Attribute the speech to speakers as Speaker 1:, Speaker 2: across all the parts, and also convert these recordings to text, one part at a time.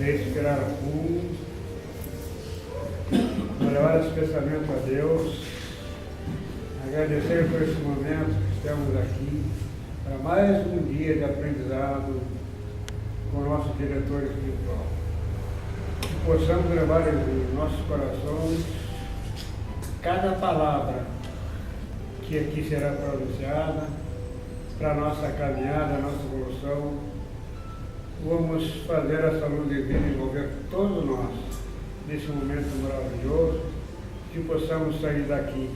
Speaker 1: respirar fundo, levar esse pensamento a Deus, agradecer por esse momento que estamos aqui, para mais um dia de aprendizado com o nosso diretor espiritual. Que possamos levar em nossos corações cada palavra que aqui será pronunciada para a nossa caminhada, a nossa evolução. Vamos fazer essa luz divina envolver todos nós nesse momento maravilhoso, que possamos sair daqui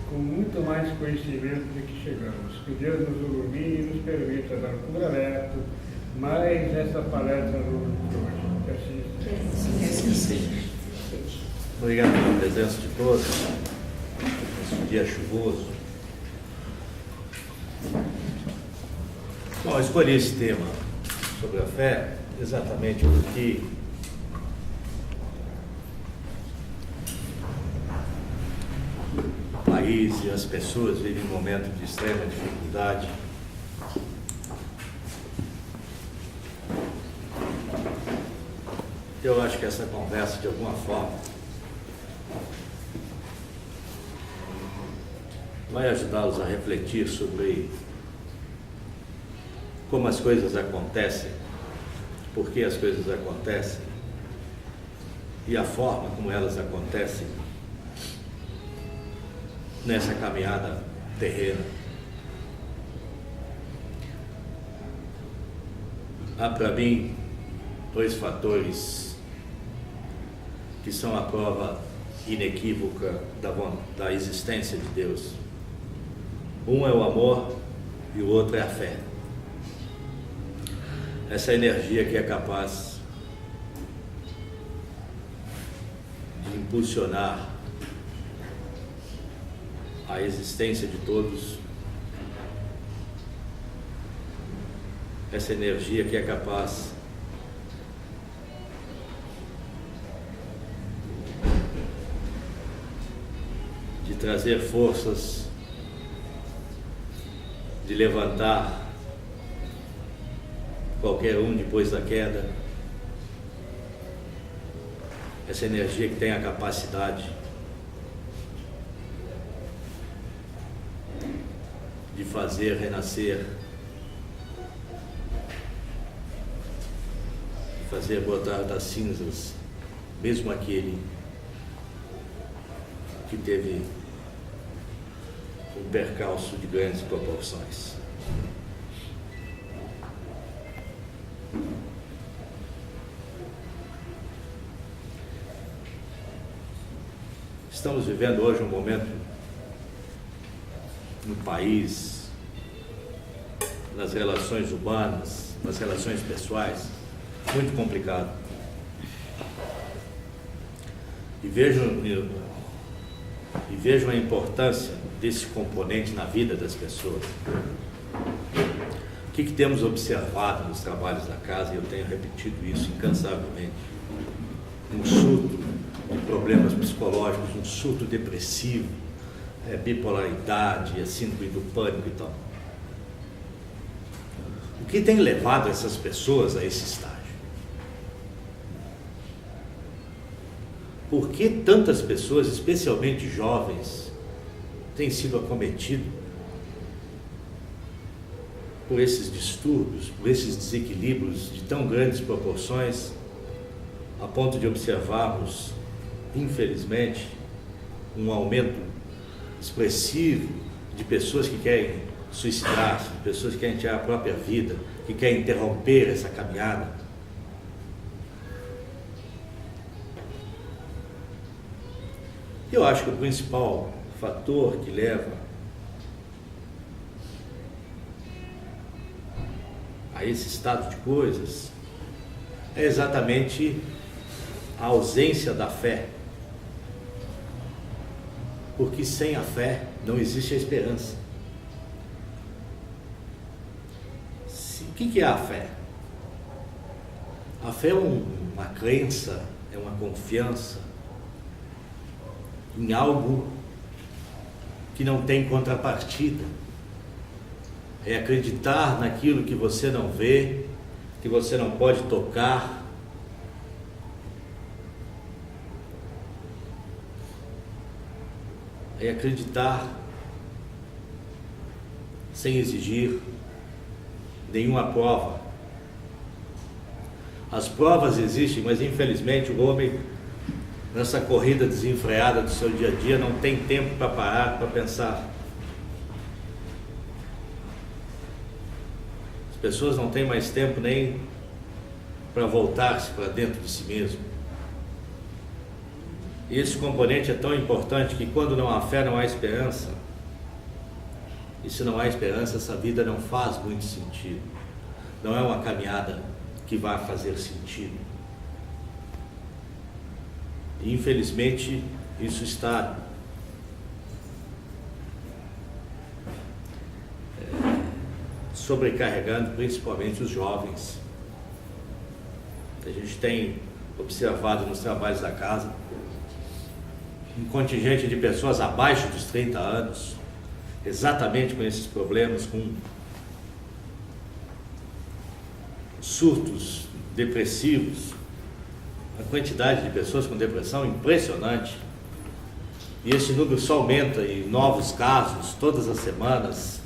Speaker 1: com muito mais conhecimento do que chegamos. Que Deus nos ilumine e nos permita dar por aberto mais essa palestra no de hoje. Que assim seja.
Speaker 2: Obrigado pela presença de todos. Esse dia chuvoso. Bom, eu escolhi esse tema sobre a fé exatamente porque o país e as pessoas vivem um momento de extrema dificuldade. Eu acho que essa conversa, de alguma forma, vai ajudá-los a refletir sobre como as coisas acontecem, por que as coisas acontecem e a forma como elas acontecem nessa caminhada terrena. Há para mim dois fatores que são a prova inequívoca da existência de Deus. Um é o amor e o outro é a fé. Essa energia que é capaz de impulsionar a existência de todos, essa energia que é capaz de trazer forças, de levantar qualquer um depois da queda, essa energia que tem a capacidade de fazer renascer, de fazer brotar das cinzas, mesmo aquele que teve um percalço de grandes proporções. Estamos vivendo hoje um momento no país, nas relações humanas, nas relações pessoais, muito complicado. E vejam a importância desse componente na vida das pessoas. O que temos observado nos trabalhos da casa, e eu tenho repetido isso incansavelmente: um surto de problemas psicológicos, um surto depressivo, bipolaridade, a síndrome do pânico e tal. O que tem levado essas pessoas a esse estágio? Por que tantas pessoas, especialmente jovens, têm sido acometidas por esses distúrbios, por esses desequilíbrios de tão grandes proporções, a ponto de observarmos, infelizmente, um aumento expressivo de pessoas que querem suicidar-se, de pessoas que querem tirar a própria vida, que querem interromper essa caminhada? Eu acho que o principal fator que leva a esse estado de coisas é exatamente a ausência da fé. Porque sem a fé não existe a esperança. O que é a fé? A fé é uma crença, é uma confiança em algo que não tem contrapartida. É acreditar naquilo que você não vê, que você não pode tocar, é acreditar sem exigir nenhuma prova. As provas existem, mas infelizmente o homem, nessa corrida desenfreada do seu dia a dia, não tem tempo para parar, para pensar. As pessoas não têm mais tempo nem para voltar-se para dentro de si mesmo. E esse componente é tão importante que quando não há fé, não há esperança. E se não há esperança, essa vida não faz muito sentido. Não é uma caminhada que vai fazer sentido. E, infelizmente, isso está sobrecarregando principalmente os jovens. A gente tem observado nos trabalhos da casa um contingente de pessoas abaixo dos 30 anos, exatamente com esses problemas, com surtos depressivos, a quantidade de pessoas com depressão é impressionante, e esse número só aumenta, e novos casos todas as semanas,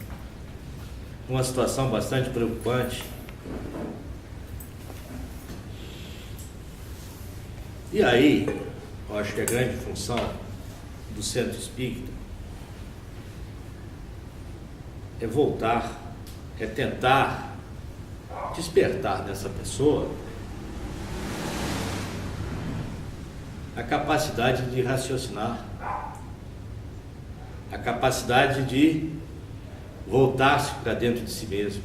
Speaker 2: uma situação bastante preocupante. E aí, eu acho que a grande função do Centro Espírita é voltar, é tentar despertar nessa pessoa a capacidade de raciocinar, a capacidade de voltar-se para dentro de si mesmo.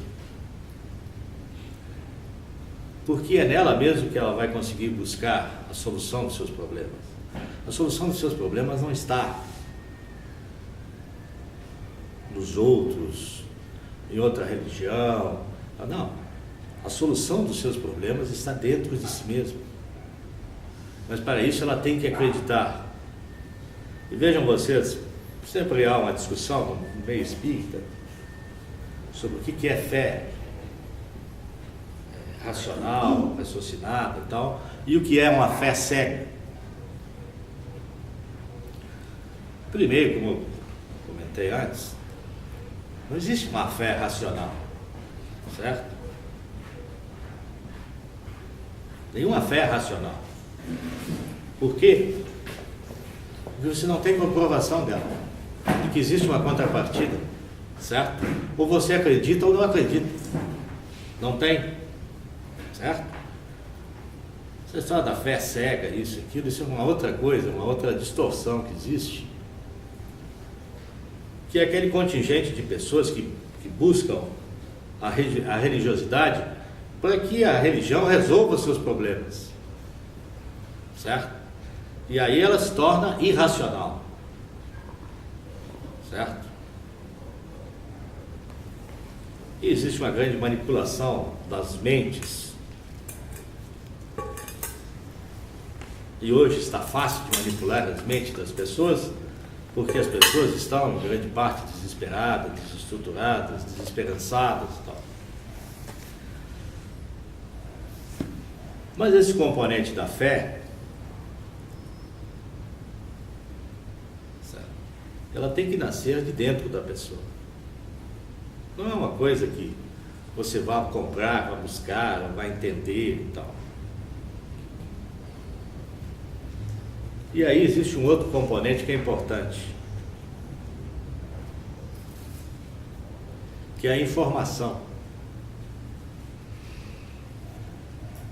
Speaker 2: Porque é nela mesmo que ela vai conseguir buscar a solução dos seus problemas. A solução dos seus problemas não está nos outros, em outra religião. Não. A solução dos seus problemas está dentro de si mesmo. Mas para isso ela tem que acreditar. E vejam vocês, sempre há uma discussão no meio espírita sobre o que é fé racional, raciocinada e tal, e o que é uma fé cega. Primeiro, como eu comentei antes, não existe uma fé racional, certo? Nenhuma fé é racional. Por quê? Porque você não tem comprovação dela, de que existe uma contrapartida, certo? Ou você acredita ou não acredita. Não tem, certo? Essa história da fé cega, isso é uma outra coisa, uma outra distorção que existe, que é aquele contingente de pessoas que buscam a religiosidade para que a religião resolva os seus problemas, certo? E aí ela se torna irracional, certo? E existe uma grande manipulação das mentes, e hoje está fácil de manipular as mentes das pessoas, porque as pessoas estão, em grande parte, desesperadas, desestruturadas, desesperançadas e tal. Mas esse componente da fé, certo? Ela tem que nascer de dentro da pessoa. Não é uma coisa que você vai comprar, vai buscar, vai entender e tal. E aí existe um outro componente que é importante, que é a informação.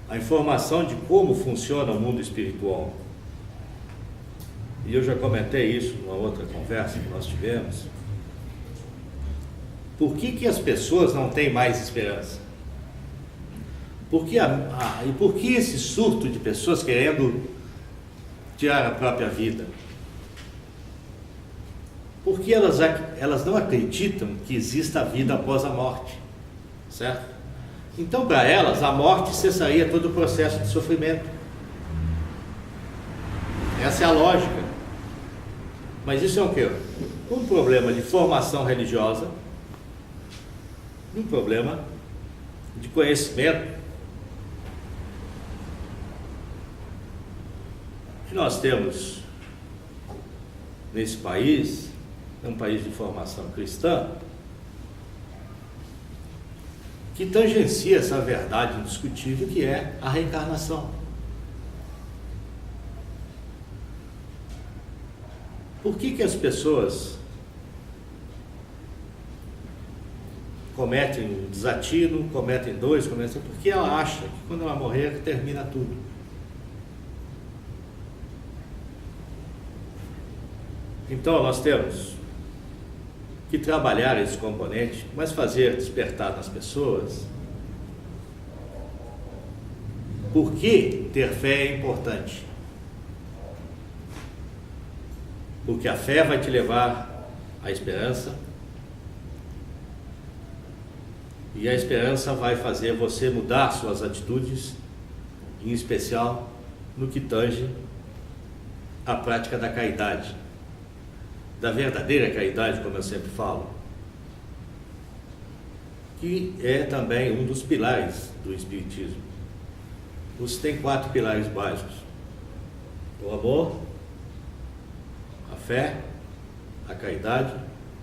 Speaker 2: A informação de como funciona o mundo espiritual. E eu já comentei isso numa outra conversa que nós tivemos. Por que as pessoas não têm mais esperança? E por que esse surto de pessoas querendo tirar a própria vida? Porque elas não acreditam que exista a vida após a morte, certo? Então, para elas, a morte cessaria todo o processo de sofrimento. Essa é a lógica. Mas isso é o quê? Um problema de formação religiosa, um problema de conhecimento. E nós temos, nesse país, é um país de formação cristã, que tangencia essa verdade indiscutível que é a reencarnação. Por que as pessoas cometem um desatino, cometem dois, porque ela acha que quando ela morrer termina tudo. Então nós temos que trabalhar esse componente, mas fazer despertar nas pessoas por que ter fé é importante. Porque a fé vai te levar à esperança, e a esperança vai fazer você mudar suas atitudes, em especial no que tange a prática da caridade, da verdadeira caridade, como eu sempre falo, que é também um dos pilares do Espiritismo. Você tem 4 pilares básicos: o amor, a fé, a caridade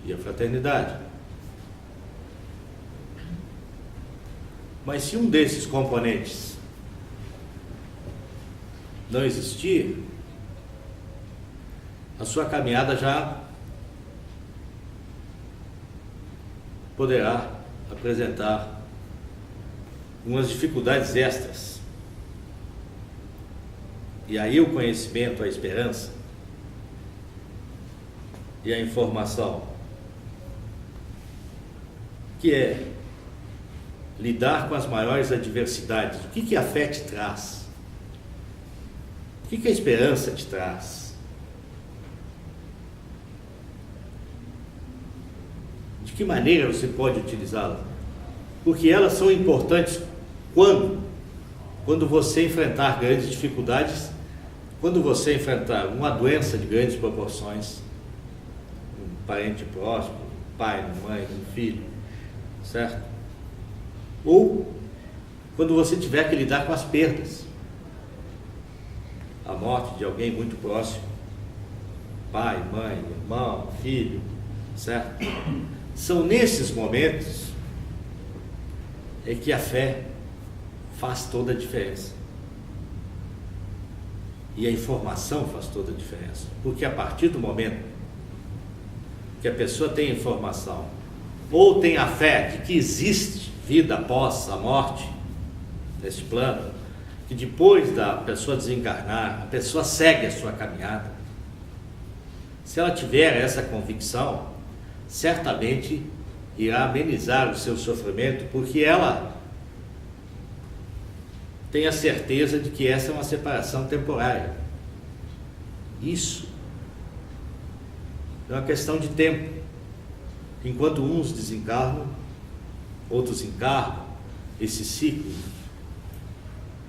Speaker 2: e a fraternidade. Mas se um desses componentes não existir, a sua caminhada já poderá apresentar umas dificuldades extras. E aí o conhecimento, a esperança e a informação, que é lidar com as maiores adversidades. O que a fé te traz? O que a esperança te traz? De que maneira você pode utilizá-la? Porque elas são importantes quando você enfrentar grandes dificuldades, quando você enfrentar uma doença de grandes proporções, um parente próximo, um pai, uma mãe, um filho, certo? Ou quando você tiver que lidar com as perdas, a morte de alguém muito próximo, pai, mãe, irmão, filho, certo? São nesses momentos é que a fé faz toda a diferença. E a informação faz toda a diferença. Porque a partir do momento que a pessoa tem informação, ou tem a fé de que existe vida após a morte, nesse plano, que depois da pessoa desencarnar, a pessoa segue a sua caminhada. Se ela tiver essa convicção, certamente irá amenizar o seu sofrimento, porque ela tem a certeza de que essa é uma separação temporária. Isso é uma questão de tempo. Enquanto uns desencarnam, outros encarnam, esse ciclo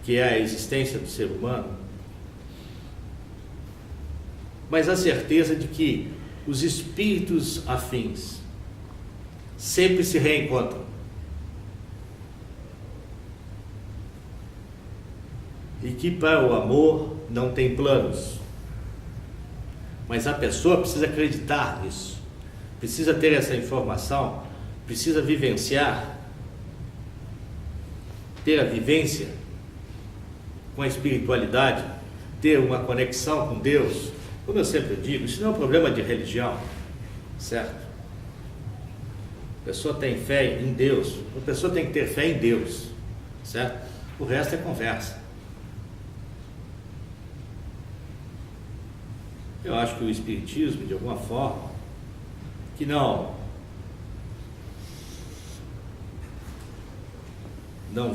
Speaker 2: que é a existência do ser humano, mas a certeza de que os espíritos afins sempre se reencontram. E que para o amor não tem planos, mas a pessoa precisa acreditar nisso, precisa ter essa informação, precisa vivenciar, ter a vivência com a espiritualidade, ter uma conexão com Deus. Como eu sempre digo, isso não é um problema de religião, certo? A pessoa tem fé em Deus, a pessoa tem que ter fé em Deus, certo? O resto é conversa. Eu acho que o Espiritismo, de alguma forma, que não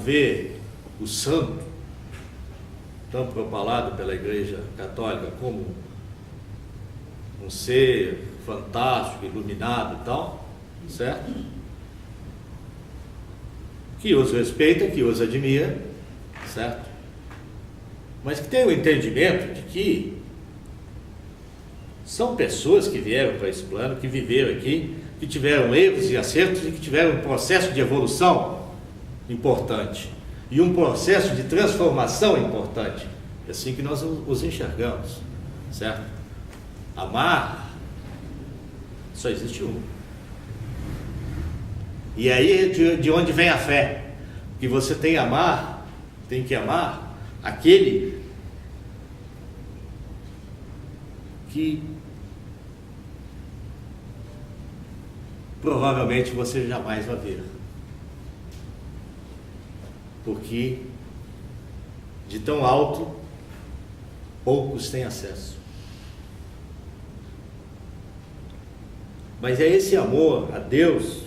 Speaker 2: vê o santo, tão propalado pela Igreja Católica, como um ser fantástico, iluminado e tal, certo? Que os respeita, que os admira, certo? Mas que tem o entendimento de que são pessoas que vieram para esse plano, que viveram aqui, que tiveram erros e acertos e que tiveram um processo de evolução importante e um processo de transformação importante. É assim que nós os enxergamos, certo? Amar Só existe um. E aí de onde vem a fé? Que você tem que amar aquele que provavelmente você jamais vai ver. Porque de tão alto, poucos têm acesso. Mas é esse amor a Deus,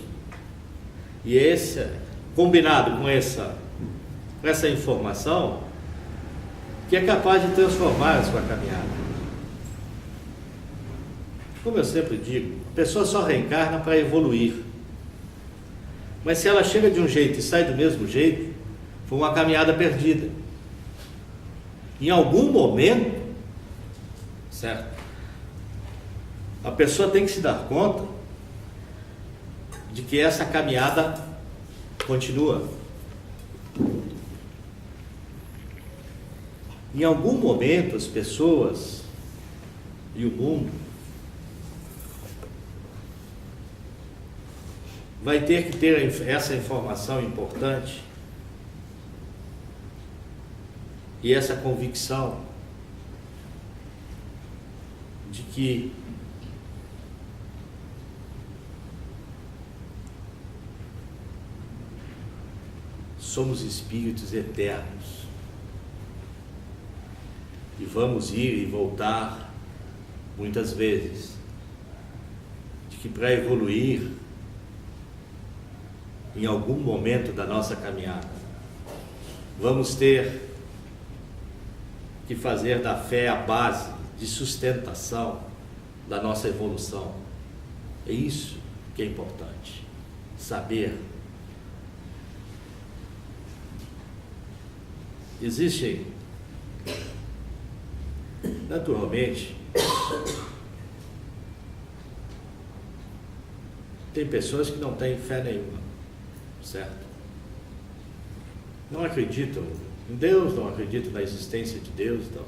Speaker 2: e esse, combinado com essa informação, que é capaz de transformar a sua caminhada. Como eu sempre digo, a pessoa só reencarna para evoluir. Mas se ela chega de um jeito e sai do mesmo jeito, foi uma caminhada perdida. Em algum momento, certo? A pessoa tem que se dar conta de que essa caminhada continua. Em algum momento as pessoas e o mundo vai ter que ter essa informação importante e essa convicção de que somos espíritos eternos e vamos ir e voltar muitas vezes, de que para evoluir em algum momento da nossa caminhada vamos ter que fazer da fé a base de sustentação da nossa evolução. É isso que é importante, saber. Existem, naturalmente, tem pessoas que não têm fé nenhuma, certo? Não acreditam em Deus, não acreditam na existência de Deus, não.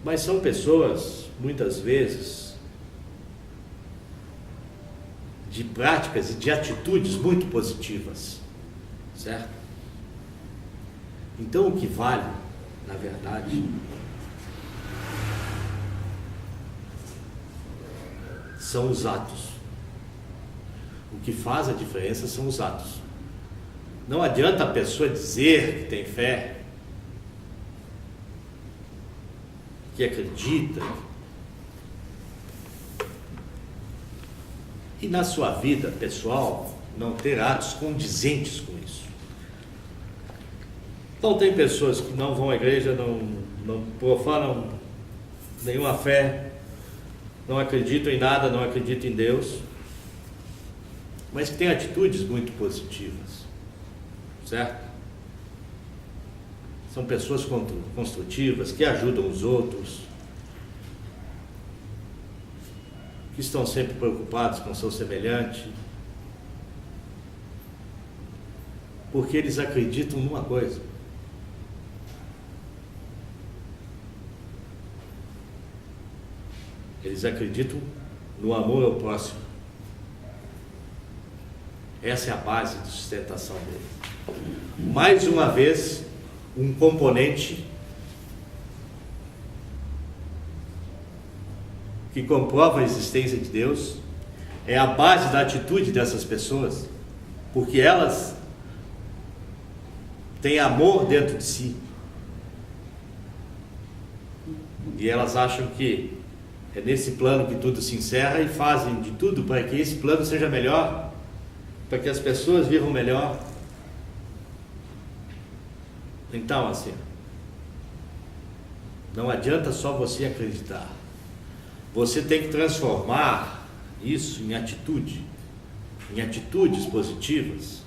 Speaker 2: Mas são pessoas, muitas vezes, de práticas e de atitudes muito positivas, certo? Então o que vale, na verdade, são os atos. O que faz a diferença são os atos. Não adianta a pessoa dizer que tem fé, que acredita, e na sua vida pessoal não ter atos condizentes com isso. Então tem pessoas que não vão à igreja, não profanam nenhuma fé, não acreditam em nada, não acreditam em Deus, mas que têm atitudes muito positivas, certo? São pessoas construtivas, que ajudam os outros, que estão sempre preocupados com o seu semelhante, porque eles acreditam numa coisa: eles acreditam no amor ao próximo. Essa é a base de sustentação dele. Mais uma vez, um componente que comprova a existência de Deus é a base da atitude dessas pessoas, porque elas têm amor dentro de si e elas acham que é nesse plano que tudo se encerra e fazem de tudo para que esse plano seja melhor, para que as pessoas vivam melhor. Então, assim, não adianta só você acreditar. Você tem que transformar isso em atitude, em atitudes positivas,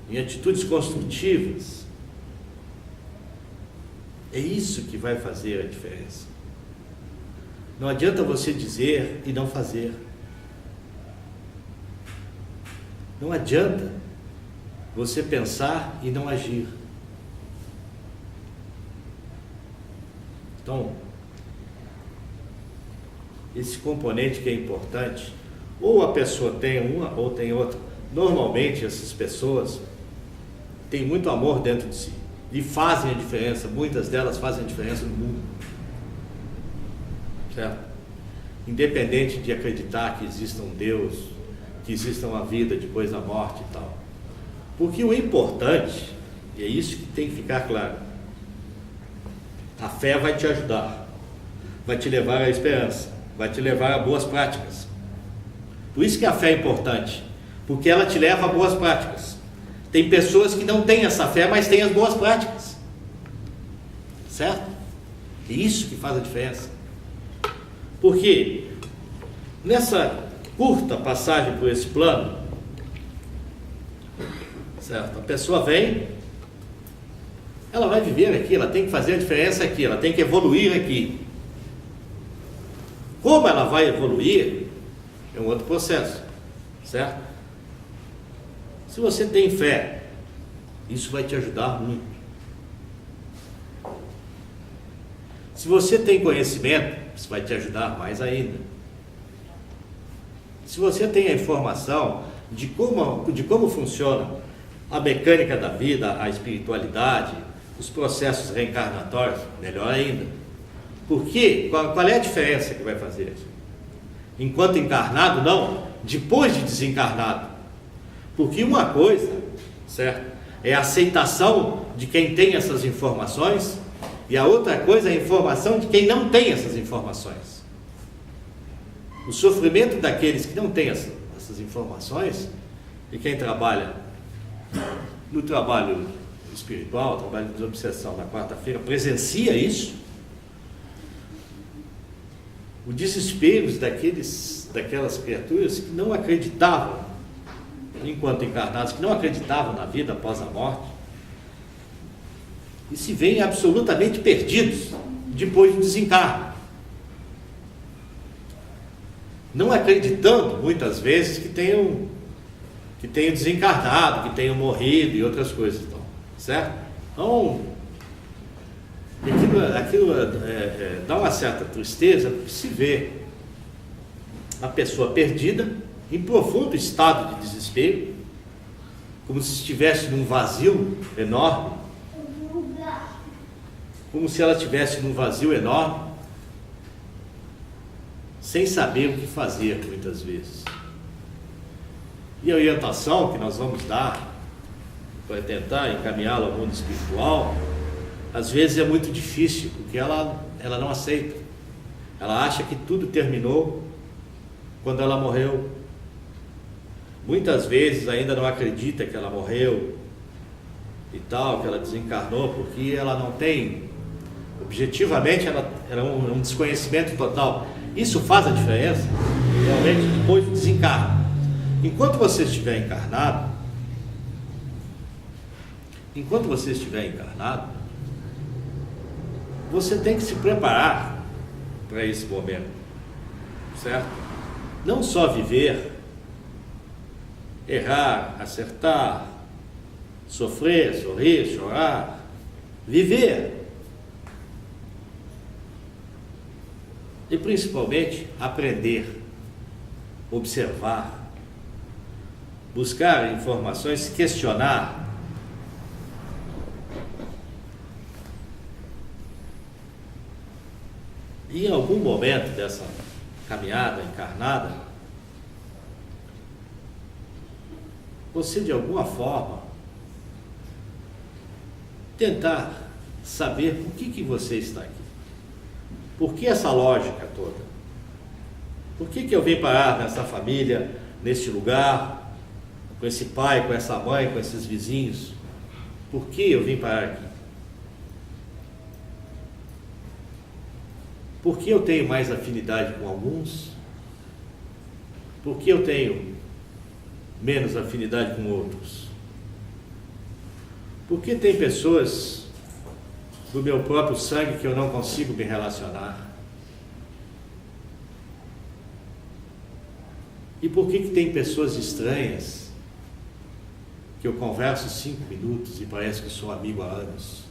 Speaker 2: em atitudes construtivas. É isso que vai fazer a diferença. Não adianta você dizer e não fazer. Não adianta você pensar e não agir. Então, esse componente que é importante, ou a pessoa tem uma ou tem outra. Normalmente essas pessoas têm muito amor dentro de si e fazem a diferença, muitas delas fazem a diferença no mundo, certo? Independente de acreditar que exista um Deus, que exista uma vida depois da morte e tal. Porque o importante, e é isso que tem que ficar claro, a fé vai te ajudar, vai te levar à esperança, vai te levar a boas práticas. Por isso que a fé é importante, porque ela te leva a boas práticas. Tem pessoas que não têm essa fé, mas têm as boas práticas, certo? É isso que faz a diferença. Porque nessa curta passagem por esse plano, certo? A pessoa vem, ela vai viver aqui, ela tem que fazer a diferença aqui, ela tem que evoluir aqui. Como ela vai evoluir é um outro processo, certo? Se você tem fé, isso vai te ajudar muito. Se você tem conhecimento, isso vai te ajudar mais ainda. Se você tem a informação de como funciona a mecânica da vida, a espiritualidade, os processos reencarnatórios, melhor ainda. Porque, qual é a diferença que vai fazer? Enquanto encarnado, não, depois de desencarnado. Porque uma coisa, certo, é a aceitação de quem tem essas informações, e a outra coisa é a informação de quem não tem essas informações. O sofrimento daqueles que não têm essas informações, e quem trabalha no trabalho espiritual, trabalho de desobsessão na quarta-feira, presencia isso. O desespero daquelas criaturas que não acreditavam, enquanto encarnados, que não acreditavam na vida após a morte, e se veem absolutamente perdidos depois do desencarno, não acreditando muitas vezes que tenham desencarnado, que tenham morrido e outras coisas, então, certo? Então, aquilo dá uma certa tristeza, porque se vê a pessoa perdida, em profundo estado de desespero, como se estivesse num vazio enorme, como se ela estivesse num vazio enorme, sem saber o que fazer muitas vezes. E a orientação que nós vamos dar para tentar encaminhá-la ao mundo espiritual, às vezes é muito difícil, porque ela não aceita. Ela acha que tudo terminou quando ela morreu. Muitas vezes ainda não acredita que ela morreu e tal, que ela desencarnou, porque ela não tem, objetivamente, ela era um desconhecimento total. Isso faz a diferença, realmente, depois do desencarno. Enquanto você estiver encarnado, você tem que se preparar para esse momento, certo? Não só viver, errar, acertar, sofrer, sorrir, chorar, viver. E principalmente aprender, observar, buscar informações, questionar. E em algum momento dessa caminhada encarnada, você de alguma forma tentar saber por que você está aqui. Por que essa lógica toda? Por que eu vim parar nessa família, neste lugar, com esse pai, com essa mãe, com esses vizinhos? Por que eu vim parar aqui? Por que eu tenho mais afinidade com alguns? Por que eu tenho menos afinidade com outros? Por que tem pessoas do meu próprio sangue que eu não consigo me relacionar? E por que tem pessoas estranhas que eu converso 5 minutos e parece que sou amigo há anos?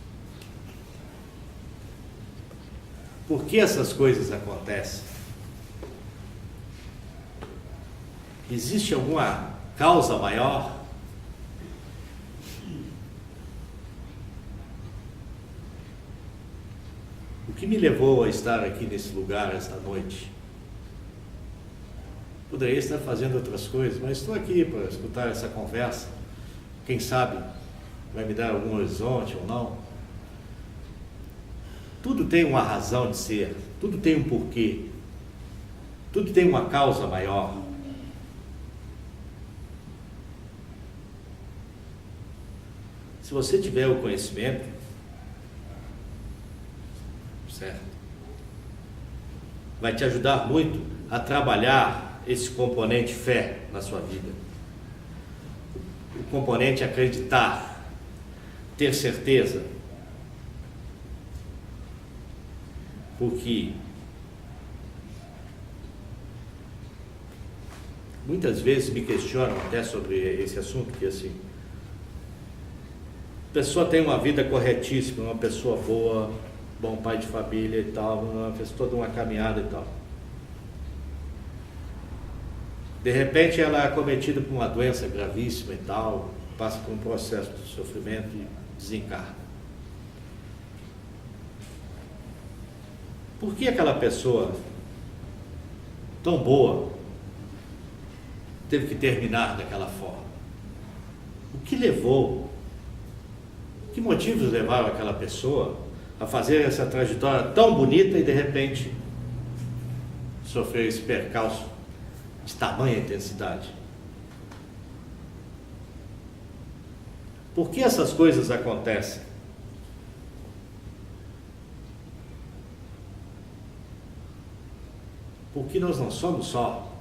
Speaker 2: Por que essas coisas acontecem? Existe alguma causa maior? O que me levou a estar aqui nesse lugar esta noite? Poderia estar fazendo outras coisas, mas estou aqui para escutar essa conversa. Quem sabe vai me dar algum horizonte ou não. Tudo tem uma razão de ser, tudo tem um porquê, tudo tem uma causa maior. Se você tiver o conhecimento, certo? Vai te ajudar muito a trabalhar esse componente fé na sua vida. O componente acreditar, ter certeza. Porque muitas vezes me questionam até sobre esse assunto, que assim, a pessoa tem uma vida corretíssima, uma pessoa boa, bom pai de família e tal, fez toda uma caminhada e tal. De repente ela é acometida por uma doença gravíssima e tal, passa por um processo de sofrimento e desencarna. Por que aquela pessoa tão boa teve que terminar daquela forma? O que levou? Que motivos levaram aquela pessoa a fazer essa trajetória tão bonita e de repente sofrer esse percalço de tamanha intensidade? Por que essas coisas acontecem? Porque nós não somos só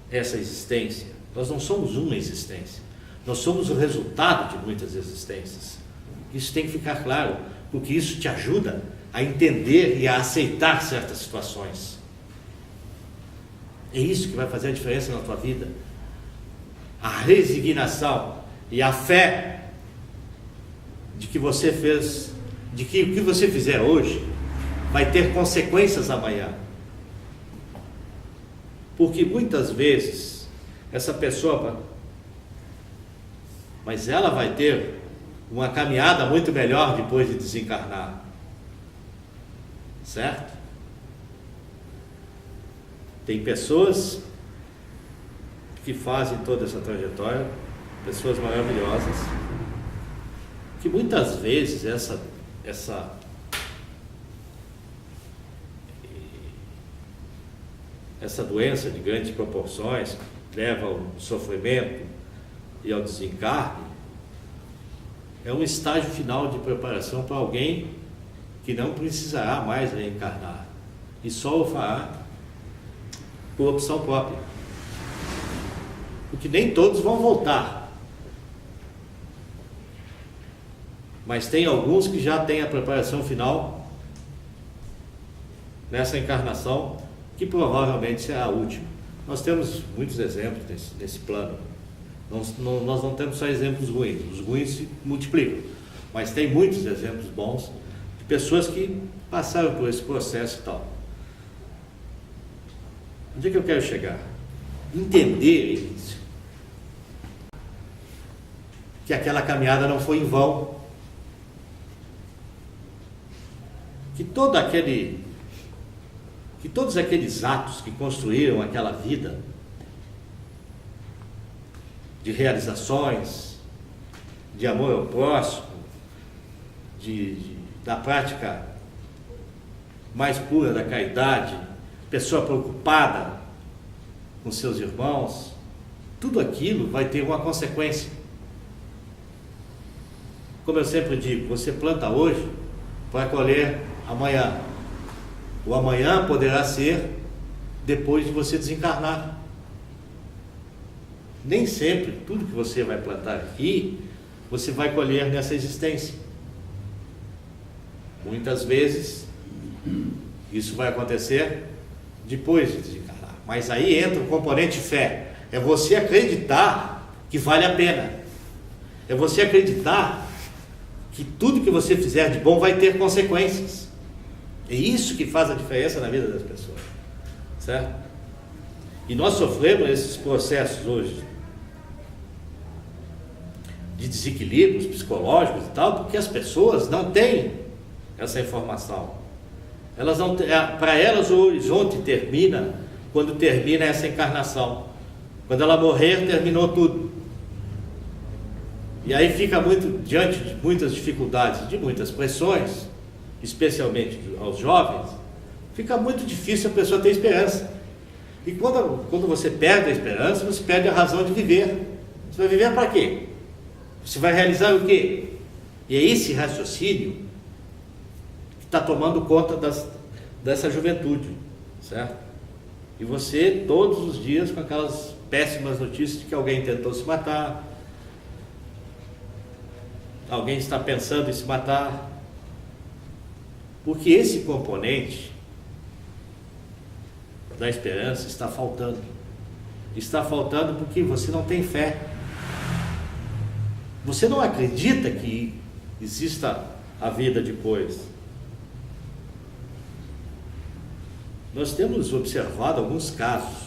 Speaker 2: essa existência, nós não somos uma existência, nós somos o resultado de muitas existências. Isso tem que ficar claro, porque isso te ajuda a entender e a aceitar certas situações. É isso que vai fazer a diferença na tua vida. A resignação e a fé de que você fez, de que o que você fizer hoje vai ter consequências amanhã. Porque muitas vezes essa pessoa, mas ela vai ter uma caminhada muito melhor depois de desencarnar, certo? Tem pessoas que fazem toda essa trajetória, pessoas maravilhosas, que muitas vezes essa doença de grandes proporções leva ao sofrimento e ao desencarne, é um estágio final de preparação para alguém que não precisará mais reencarnar e só o fará por opção própria, porque nem todos vão voltar, mas tem alguns que já têm a preparação final nessa encarnação, que provavelmente será a última. Nós temos muitos exemplos nesse plano. Nós não temos só exemplos ruins, os ruins se multiplicam, mas tem muitos exemplos bons de pessoas que passaram por esse processo e tal. Onde é que eu quero chegar? Entender isso, que aquela caminhada não foi em vão, que todos aqueles atos que construíram aquela vida de realizações, de amor ao próximo, da prática mais pura da caridade, pessoa preocupada com seus irmãos, tudo aquilo vai ter uma consequência. Como eu sempre digo, você planta hoje para colher amanhã. O amanhã poderá ser depois de você desencarnar. Nem sempre tudo que você vai plantar aqui, você vai colher nessa existência. Muitas vezes, isso vai acontecer depois de desencarnar. Mas aí entra o componente fé. É você acreditar que vale a pena. É você acreditar que tudo que você fizer de bom vai ter consequências. É isso que faz a diferença na vida das pessoas, certo? E nós sofremos esses processos hoje de desequilíbrios psicológicos e tal, porque as pessoas não têm essa informação. Elas não, para elas o horizonte termina quando termina essa encarnação. Quando ela morrer, terminou tudo. E aí fica muito, diante de muitas dificuldades, de muitas pressões, especialmente aos jovens, fica muito difícil a pessoa ter esperança. E quando você perde a esperança, você perde a razão de viver. Você vai viver para quê? Você vai realizar o quê? E é esse raciocínio que está tomando conta dessa juventude, certo? E você, todos os dias, com aquelas péssimas notícias de que alguém tentou se matar, alguém está pensando em se matar, porque esse componente da esperança está faltando. Está faltando porque você não tem fé. Você não acredita que exista a vida depois. Nós temos observado alguns casos.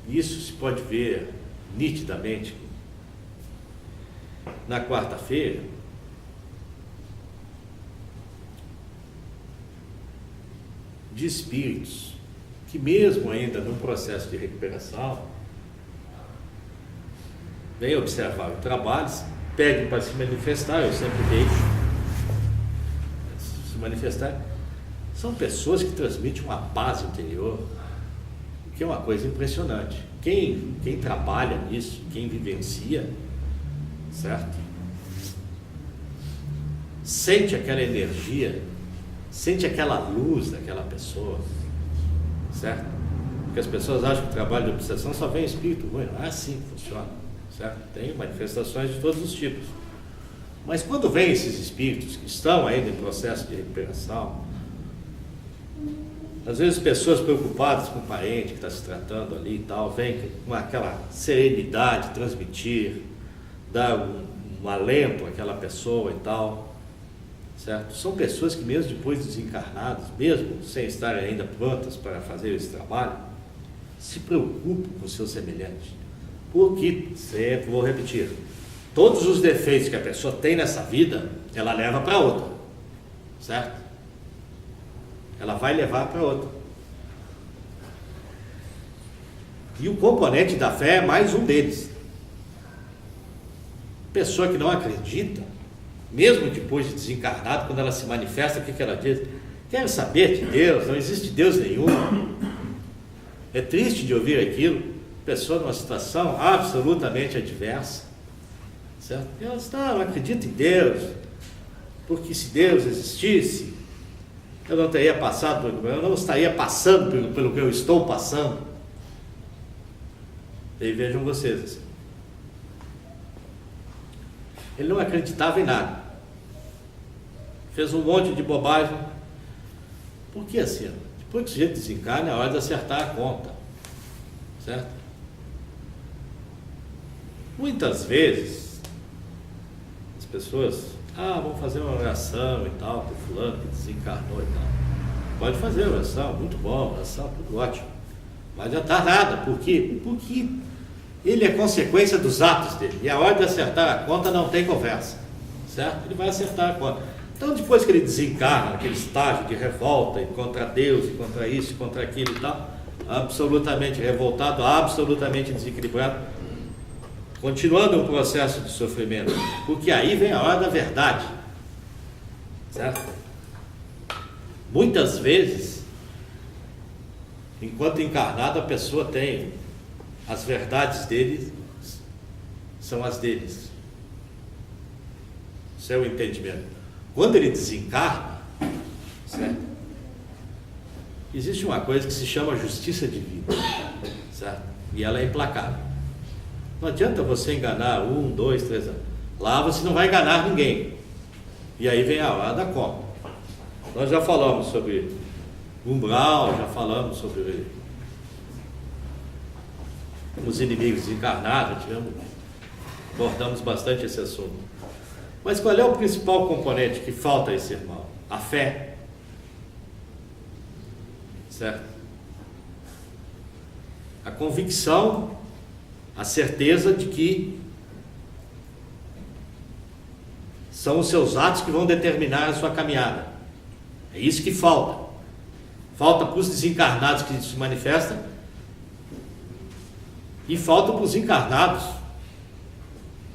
Speaker 2: Isso se pode ver nitidamente. Na quarta-feira, de espíritos que, mesmo ainda no processo de recuperação, vêm observar o trabalho, pedem para se manifestar. Eu sempre deixo se manifestar. São pessoas que transmitem uma paz interior, que é uma coisa impressionante. Quem trabalha nisso, quem vivencia, certo? Sente aquela energia, sente aquela luz daquela pessoa, certo? Porque as pessoas acham que o trabalho de obsessão só vem espírito ruim. Não é assim que funciona, certo? Tem manifestações de todos os tipos. Mas quando vem esses espíritos que estão ainda em processo de recuperação, às vezes pessoas preocupadas com o parente que está se tratando ali e tal, vêm com aquela serenidade, transmitir, dar um alento àquela pessoa e tal, certo? São pessoas que mesmo depois de desencarnadas, mesmo sem estarem ainda prontas para fazer esse trabalho, se preocupam com o seu semelhante. Porque, sempre vou repetir, todos os defeitos que a pessoa tem nessa vida, ela leva para outra, certo? Ela vai levar para outra. E o componente da fé é mais um deles. Pessoa que não acredita, mesmo depois de desencarnado, quando ela se manifesta, o que ela diz? Quero saber de Deus, não existe Deus nenhum. É triste de ouvir aquilo. Pessoa numa situação absolutamente adversa, certo? Ela não acredita em Deus, porque se Deus existisse, eu não teria passado, eu não estaria passando pelo que eu estou passando. E aí vejam vocês assim. Ele não acreditava em nada, fez um monte de bobagem. Porque assim, depois que o sujeito desencarna, é hora de acertar a conta, certo? Muitas vezes as pessoas, vamos fazer uma oração e tal, para o fulano que desencarnou e tal. Pode fazer oração, muito bom, oração, tudo ótimo. Não vai adiantar nada. Por quê? Porque ele é consequência dos atos dele. E a hora de acertar a conta não tem conversa, certo? Ele vai acertar a conta. Então, depois que ele desencarna, aquele estágio de revolta contra Deus, e contra isso, e contra aquilo e tal, absolutamente revoltado, absolutamente desequilibrado, continuando um processo de sofrimento, porque aí vem a hora da verdade, certo? Muitas vezes, enquanto encarnado, a pessoa tem as verdades dele, são as deles. Isso é o entendimento. Quando ele desencarna, certo? Existe uma coisa que se chama justiça divina, certo? E ela é implacável. Não adianta você enganar 1, 2, 3 anos. Lá você não vai enganar ninguém. E aí vem a hora da conta. Nós já falamos sobre umbral, já falamos sobre os inimigos desencarnados, tivemos abordamos bastante esse assunto. Mas qual é o principal componente que falta a esse irmão? A fé. Certo? A convicção, a certeza de que são os seus atos que vão determinar a sua caminhada. É isso que falta. Falta para os desencarnados que se manifestam e falta para os encarnados,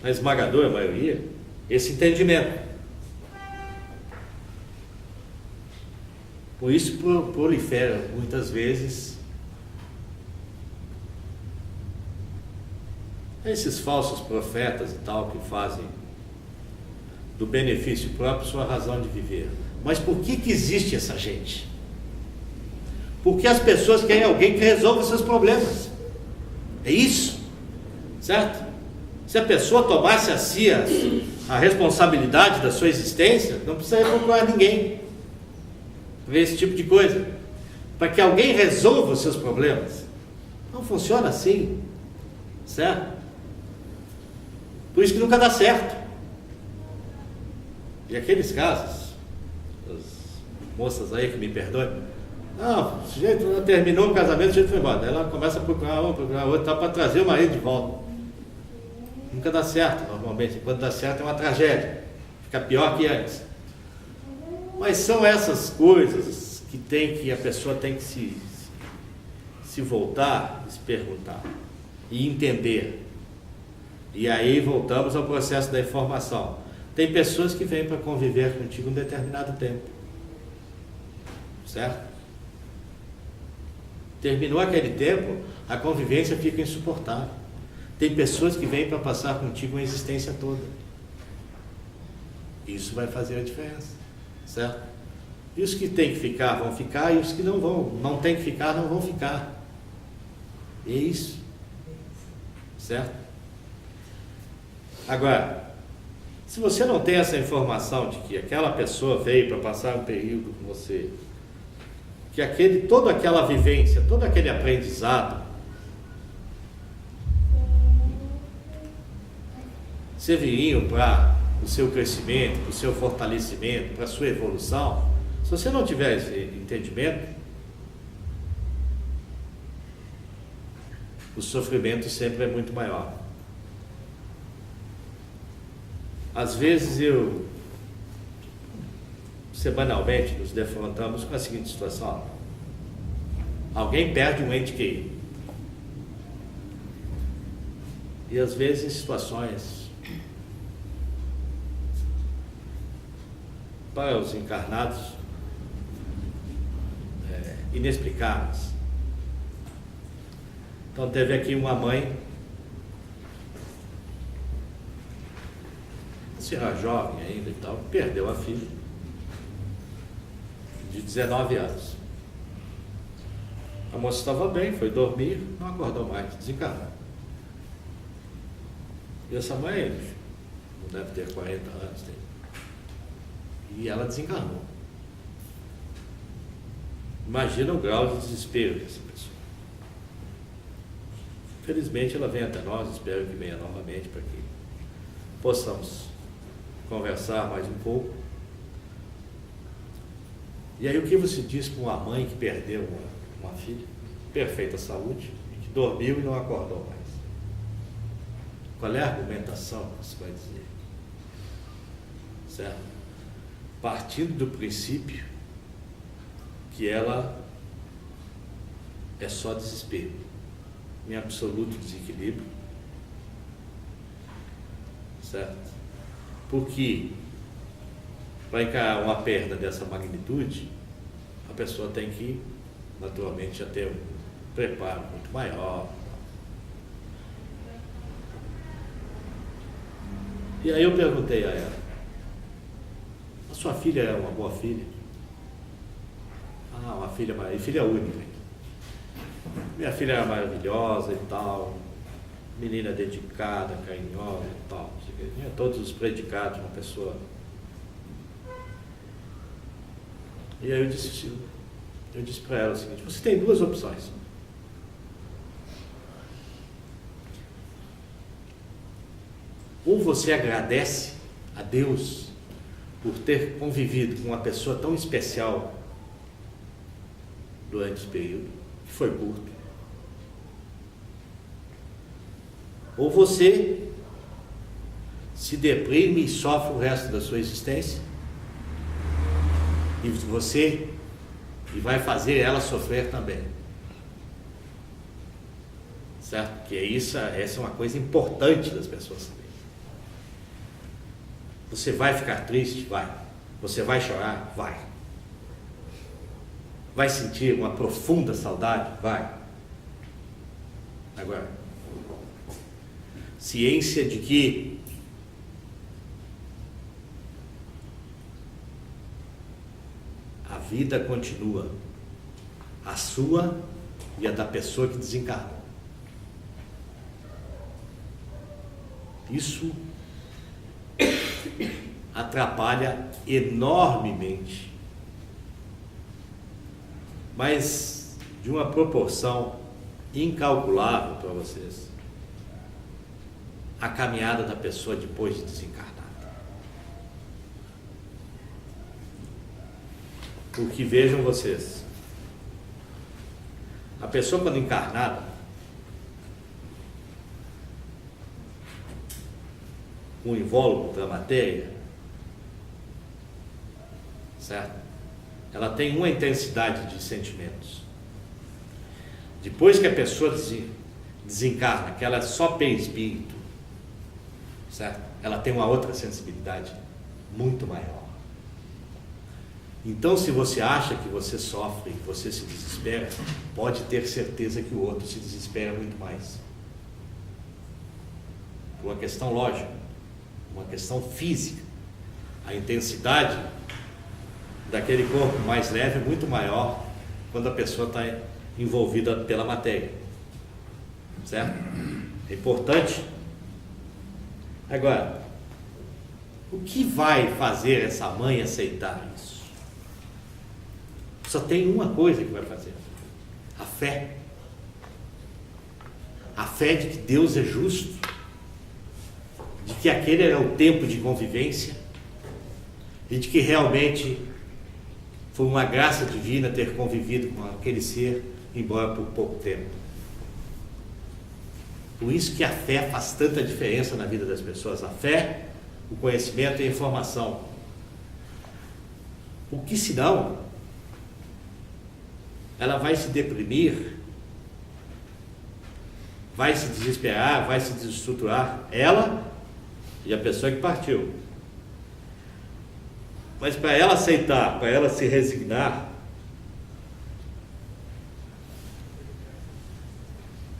Speaker 2: na esmagadora maioria, esse entendimento. Por isso prolifera muitas vezes esses falsos profetas e tal que fazem do benefício próprio sua razão de viver. Mas por que existe essa gente? Porque as pessoas querem alguém que resolva os seus problemas. É isso, certo? Se a pessoa tomasse a si a responsabilidade da sua existência, não precisaria procurar ninguém para esse tipo de coisa, para que alguém resolva os seus problemas. Não funciona assim, certo? Por isso que nunca dá certo. E aqueles casos, as moças aí que me perdoem, não, o sujeito não terminou o casamento, o sujeito foi embora. Daí ela começa a procurar outro, tá, para trazer o marido de volta. Nunca dá certo, normalmente. Quando dá certo é uma tragédia. Fica pior que antes. Mas são essas coisas que a pessoa tem que se voltar, se perguntar e entender. E aí voltamos ao processo da informação. Tem pessoas que vêm para conviver contigo um determinado tempo. Certo? Terminou aquele tempo, a convivência fica insuportável. Tem pessoas que vêm para passar contigo a existência toda. Isso vai fazer a diferença, certo? E os que têm que ficar vão ficar, e os que não têm que ficar, não vão ficar. É isso, certo? Agora, se você não tem essa informação de que aquela pessoa veio para passar um período com você, que toda aquela vivência, todo aquele aprendizado serviriam para o seu crescimento, para o seu fortalecimento, para a sua evolução, se você não tiver esse entendimento, o sofrimento sempre é muito maior. Às vezes semanalmente nos defrontamos com a seguinte situação: alguém perde um ente querido. E às vezes em situações, para os encarnados, inexplicáveis. Então teve aqui uma mãe, se era jovem ainda e tal, perdeu a filha de 19 anos. A moça estava bem, foi dormir, não acordou mais, desencarnou. E essa mãe não deve ter 40 anos, e ela desencarnou. Imagina o grau de desespero dessa pessoa. Felizmente ela vem até nós, espero que venha novamente para que possamos conversar mais um pouco. E aí o que você diz para uma mãe que perdeu uma filha, perfeita saúde, e que dormiu e não acordou mais? Qual é a argumentação que você vai dizer? Certo? Partindo do princípio que ela é só desespero, em absoluto desequilíbrio, certo? Porque para encarar uma perda dessa magnitude, a pessoa tem que, naturalmente, já ter um preparo muito maior. E aí eu perguntei a ela: a sua filha é uma boa filha? Ah, uma filha única. Minha filha era maravilhosa e tal, menina dedicada, carinhosa e tal. Tinha todos os predicados de uma pessoa. E aí eu disse para ela o seguinte: você tem duas opções. Ou você agradece a Deus por ter convivido com uma pessoa tão especial durante esse período, que foi curto. Ou você se deprime e sofre o resto da sua existência, e vai fazer ela sofrer também. Certo? Porque essa é uma coisa importante das pessoas saberem. Você vai ficar triste? Vai. Você vai chorar? Vai. Vai sentir uma profunda saudade? Vai. Agora, ciência de que a vida continua, a sua e a da pessoa que desencarnou. Isso atrapalha enormemente, mas de uma proporção incalculável para vocês, a caminhada da pessoa depois de desencarnada. Porque vejam vocês, a pessoa quando encarnada, um invólucro da matéria, certo? Ela tem uma intensidade de sentimentos. Depois que a pessoa desencarna, que ela é só perispírito, certo? Ela tem uma outra sensibilidade muito maior. Então, se você acha que você sofre, que você se desespera, pode ter certeza que o outro se desespera muito mais. Por uma questão lógica, uma questão física. A intensidade daquele corpo mais leve é muito maior quando a pessoa está envolvida pela matéria. Certo? É importante. Agora, o que vai fazer essa mãe aceitar isso? Só tem uma coisa que vai fazer: a fé. A fé de que Deus é justo, de que aquele é o tempo de convivência e de que realmente foi uma graça divina ter convivido com aquele ser, embora por pouco tempo. Por isso que a fé faz tanta diferença na vida das pessoas. A fé, o conhecimento e a informação. Porque senão ela vai se deprimir, vai se desesperar, vai se desestruturar, ela e a pessoa que partiu. Mas para ela aceitar, para ela se resignar,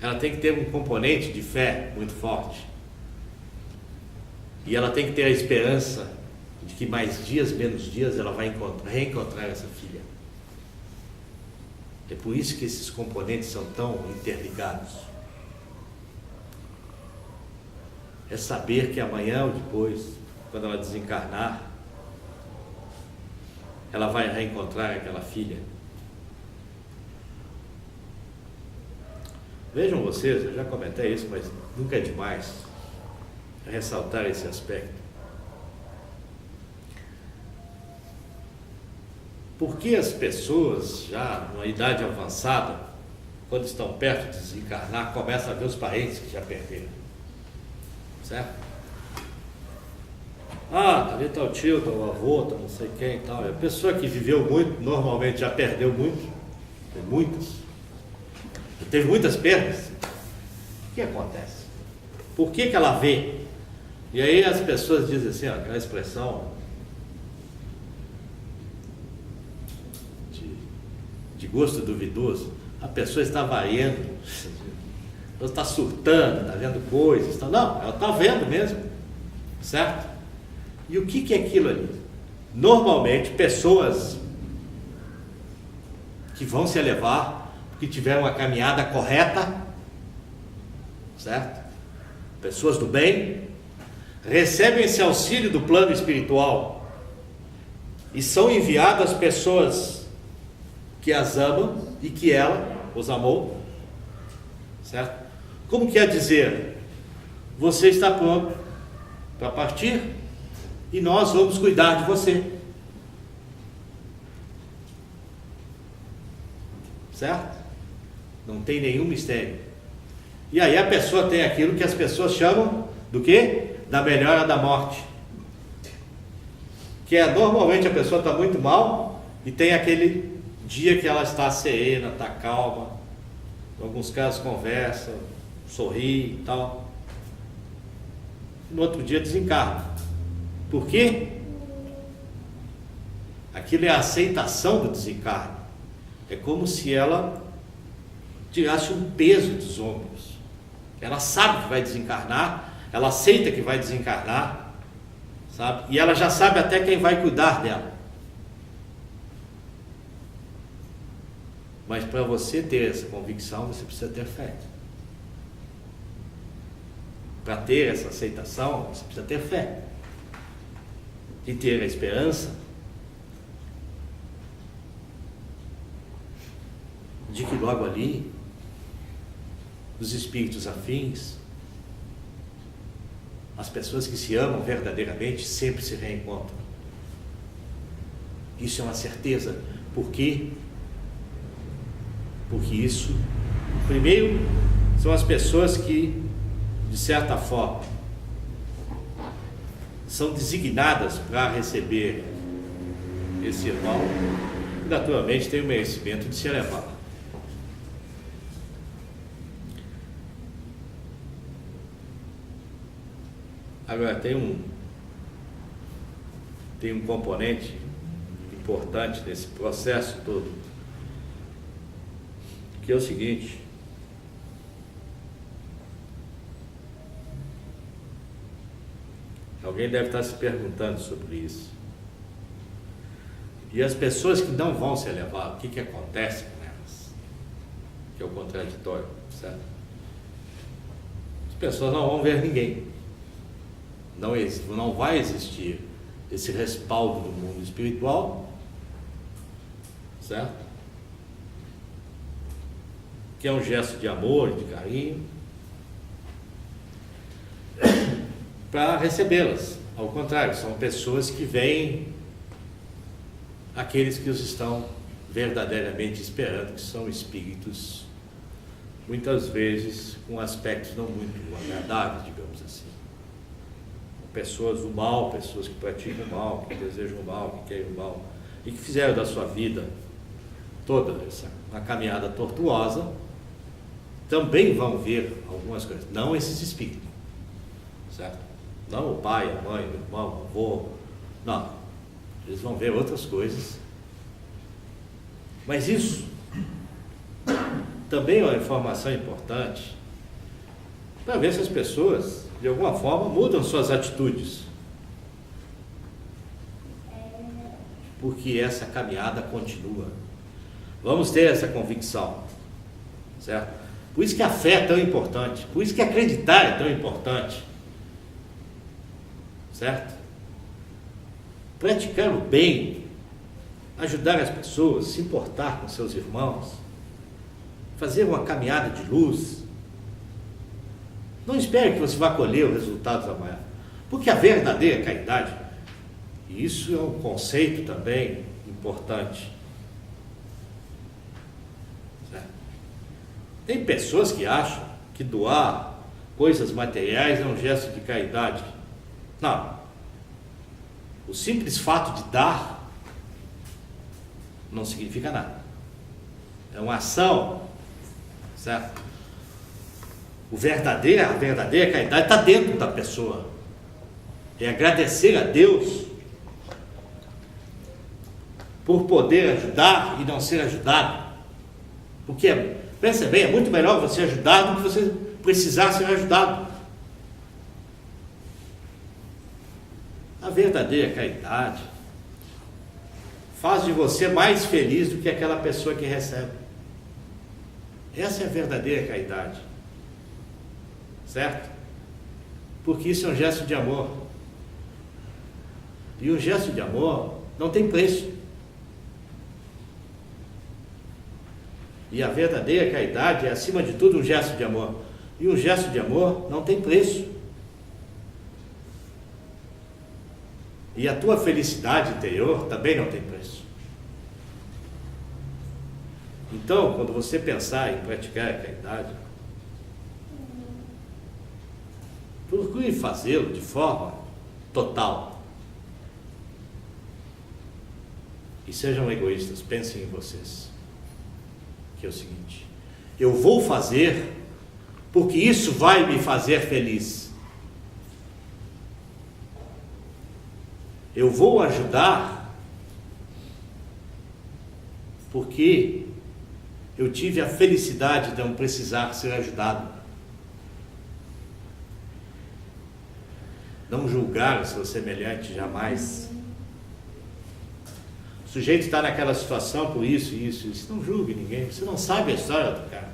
Speaker 2: ela tem que ter um componente de fé muito forte. E ela tem que ter a esperança de que mais dias, menos dias, ela vai reencontrar essa filha. É por isso que esses componentes são tão interligados. É saber que amanhã ou depois, quando ela desencarnar, ela vai reencontrar aquela filha. Vejam vocês, eu já comentei isso, mas nunca é demais ressaltar esse aspecto. Por que as pessoas, já numa idade avançada, quando estão perto de desencarnar, começam a ver os parentes que já perderam? Certo? Ah, ali está o tio, está o avô, está não sei quem e tal. A pessoa que viveu muito, normalmente já perdeu muito, tem muitas, já teve muitas perdas. O que acontece? Por que ela vê? E aí as pessoas dizem assim, ó, aquela expressão de gosto duvidoso, a pessoa está variando, ela está surtando, está vendo coisas, não, ela está vendo mesmo, certo? E o que é aquilo ali? Normalmente pessoas que vão se elevar, que tiveram uma caminhada correta, certo? Pessoas do bem, recebem esse auxílio do plano espiritual e são enviadas pessoas que as amam e que ela os amou, certo? Como quer dizer, você está pronto para partir e nós vamos cuidar de você. Certo? Não tem nenhum mistério. E aí a pessoa tem aquilo que as pessoas chamam do quê? Da melhora da morte. Que é normalmente a pessoa está muito mal e tem aquele dia que ela está serena, está calma, em alguns casos conversa, sorri e tal. No outro dia desencarna. Por quê? Aquilo é a aceitação do desencarne. É como se ela tirasse um peso dos ombros. Ela sabe que vai desencarnar, ela aceita que vai desencarnar, sabe? E ela já sabe até quem vai cuidar dela. Mas para você ter essa convicção, você precisa ter fé. Para ter essa aceitação, você precisa ter fé. E ter a esperança de que logo ali, os espíritos afins, as pessoas que se amam verdadeiramente, sempre se reencontram. Isso é uma certeza. Por quê? Porque isso, primeiro, são as pessoas que, de certa forma, são designadas para receber esse irmão e, naturalmente, tem o merecimento de se elevar. Agora, tem um componente importante nesse processo todo, que é o seguinte: alguém deve estar se perguntando sobre isso. E as pessoas que não vão se elevar, o que acontece com elas? Que é o contraditório, certo? As pessoas não vão ver ninguém. Não vai existir esse respaldo do mundo espiritual, certo? Que é um gesto de amor, de carinho, para recebê-las. Ao contrário, são pessoas que veem aqueles que os estão verdadeiramente esperando, que são espíritos, muitas vezes com aspectos não muito agradáveis, digamos assim. Pessoas do mal, pessoas que praticam o mal, que desejam o mal, que querem o mal, e que fizeram da sua vida toda uma caminhada tortuosa, também vão ver algumas coisas. Não esses espíritos, certo? Não o pai, a mãe, o irmão, o avô, não. Eles vão ver outras coisas. Mas isso também é uma informação importante para ver se as pessoas, de alguma forma, mudam suas atitudes. Porque essa caminhada continua. Vamos ter essa convicção, certo? Por isso que a fé é tão importante, por isso que acreditar é tão importante, certo? Praticar o bem, ajudar as pessoas, se importar com seus irmãos, fazer uma caminhada de luz. Não espere que você vá colher os resultados amanhã, porque a verdadeira caridade, e isso é um conceito também importante, certo? Tem pessoas que acham que doar coisas materiais é um gesto de caridade. Não. O simples fato de dar não significa nada. É uma ação, certo? A verdadeira caridade está dentro da pessoa. É agradecer a Deus por poder ajudar e não ser ajudado. Porque, pensa bem, é muito melhor você ajudar do que você precisar ser ajudado. A verdadeira caridade faz de você mais feliz do que aquela pessoa que recebe. Essa é a verdadeira caridade. Certo? Porque isso é um gesto de amor. E o gesto de amor não tem preço. E a verdadeira caridade é, acima de tudo, um gesto de amor. E um gesto de amor não tem preço. E a tua felicidade interior também não tem preço. Então, quando você pensar em praticar a caridade, procure fazê-lo de forma total. E sejam egoístas, pensem em vocês. Que é o seguinte: eu vou fazer porque isso vai me fazer feliz. Eu vou ajudar porque eu tive a felicidade de não precisar ser ajudado. Não julgar o seu semelhante jamais. O sujeito está naquela situação por isso. Não julgue ninguém. Você não sabe a história do cara.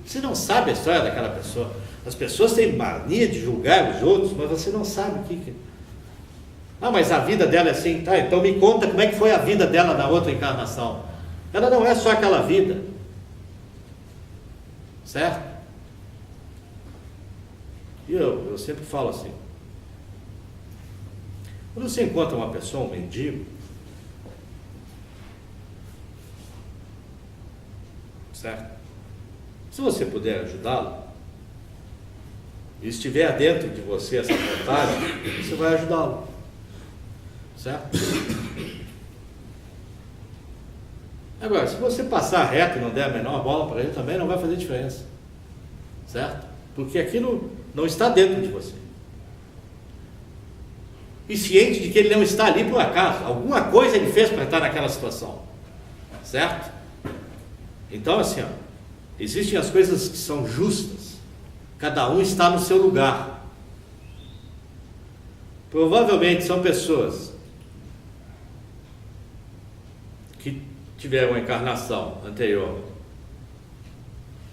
Speaker 2: Você não sabe a história daquela pessoa. As pessoas têm mania de julgar os outros, mas você não sabe o que... Ah, mas a vida dela é assim. Tá, então me conta como é que foi a vida dela na outra encarnação. Ela não é só aquela vida. Certo? E eu sempre falo assim: quando você encontra uma pessoa, um mendigo, certo? Se você puder ajudá-lo, e estiver dentro de você essa vontade, você vai ajudá-lo, certo? Agora, se você passar reto e não der a menor bola para ele, também não vai fazer diferença, certo? Porque aquilo não está dentro de você. E ciente de que ele não está ali por acaso, alguma coisa ele fez para estar naquela situação, certo? Então, assim, existem as coisas que são justas, cada um está no seu lugar. Provavelmente são pessoas que tiveram uma encarnação anterior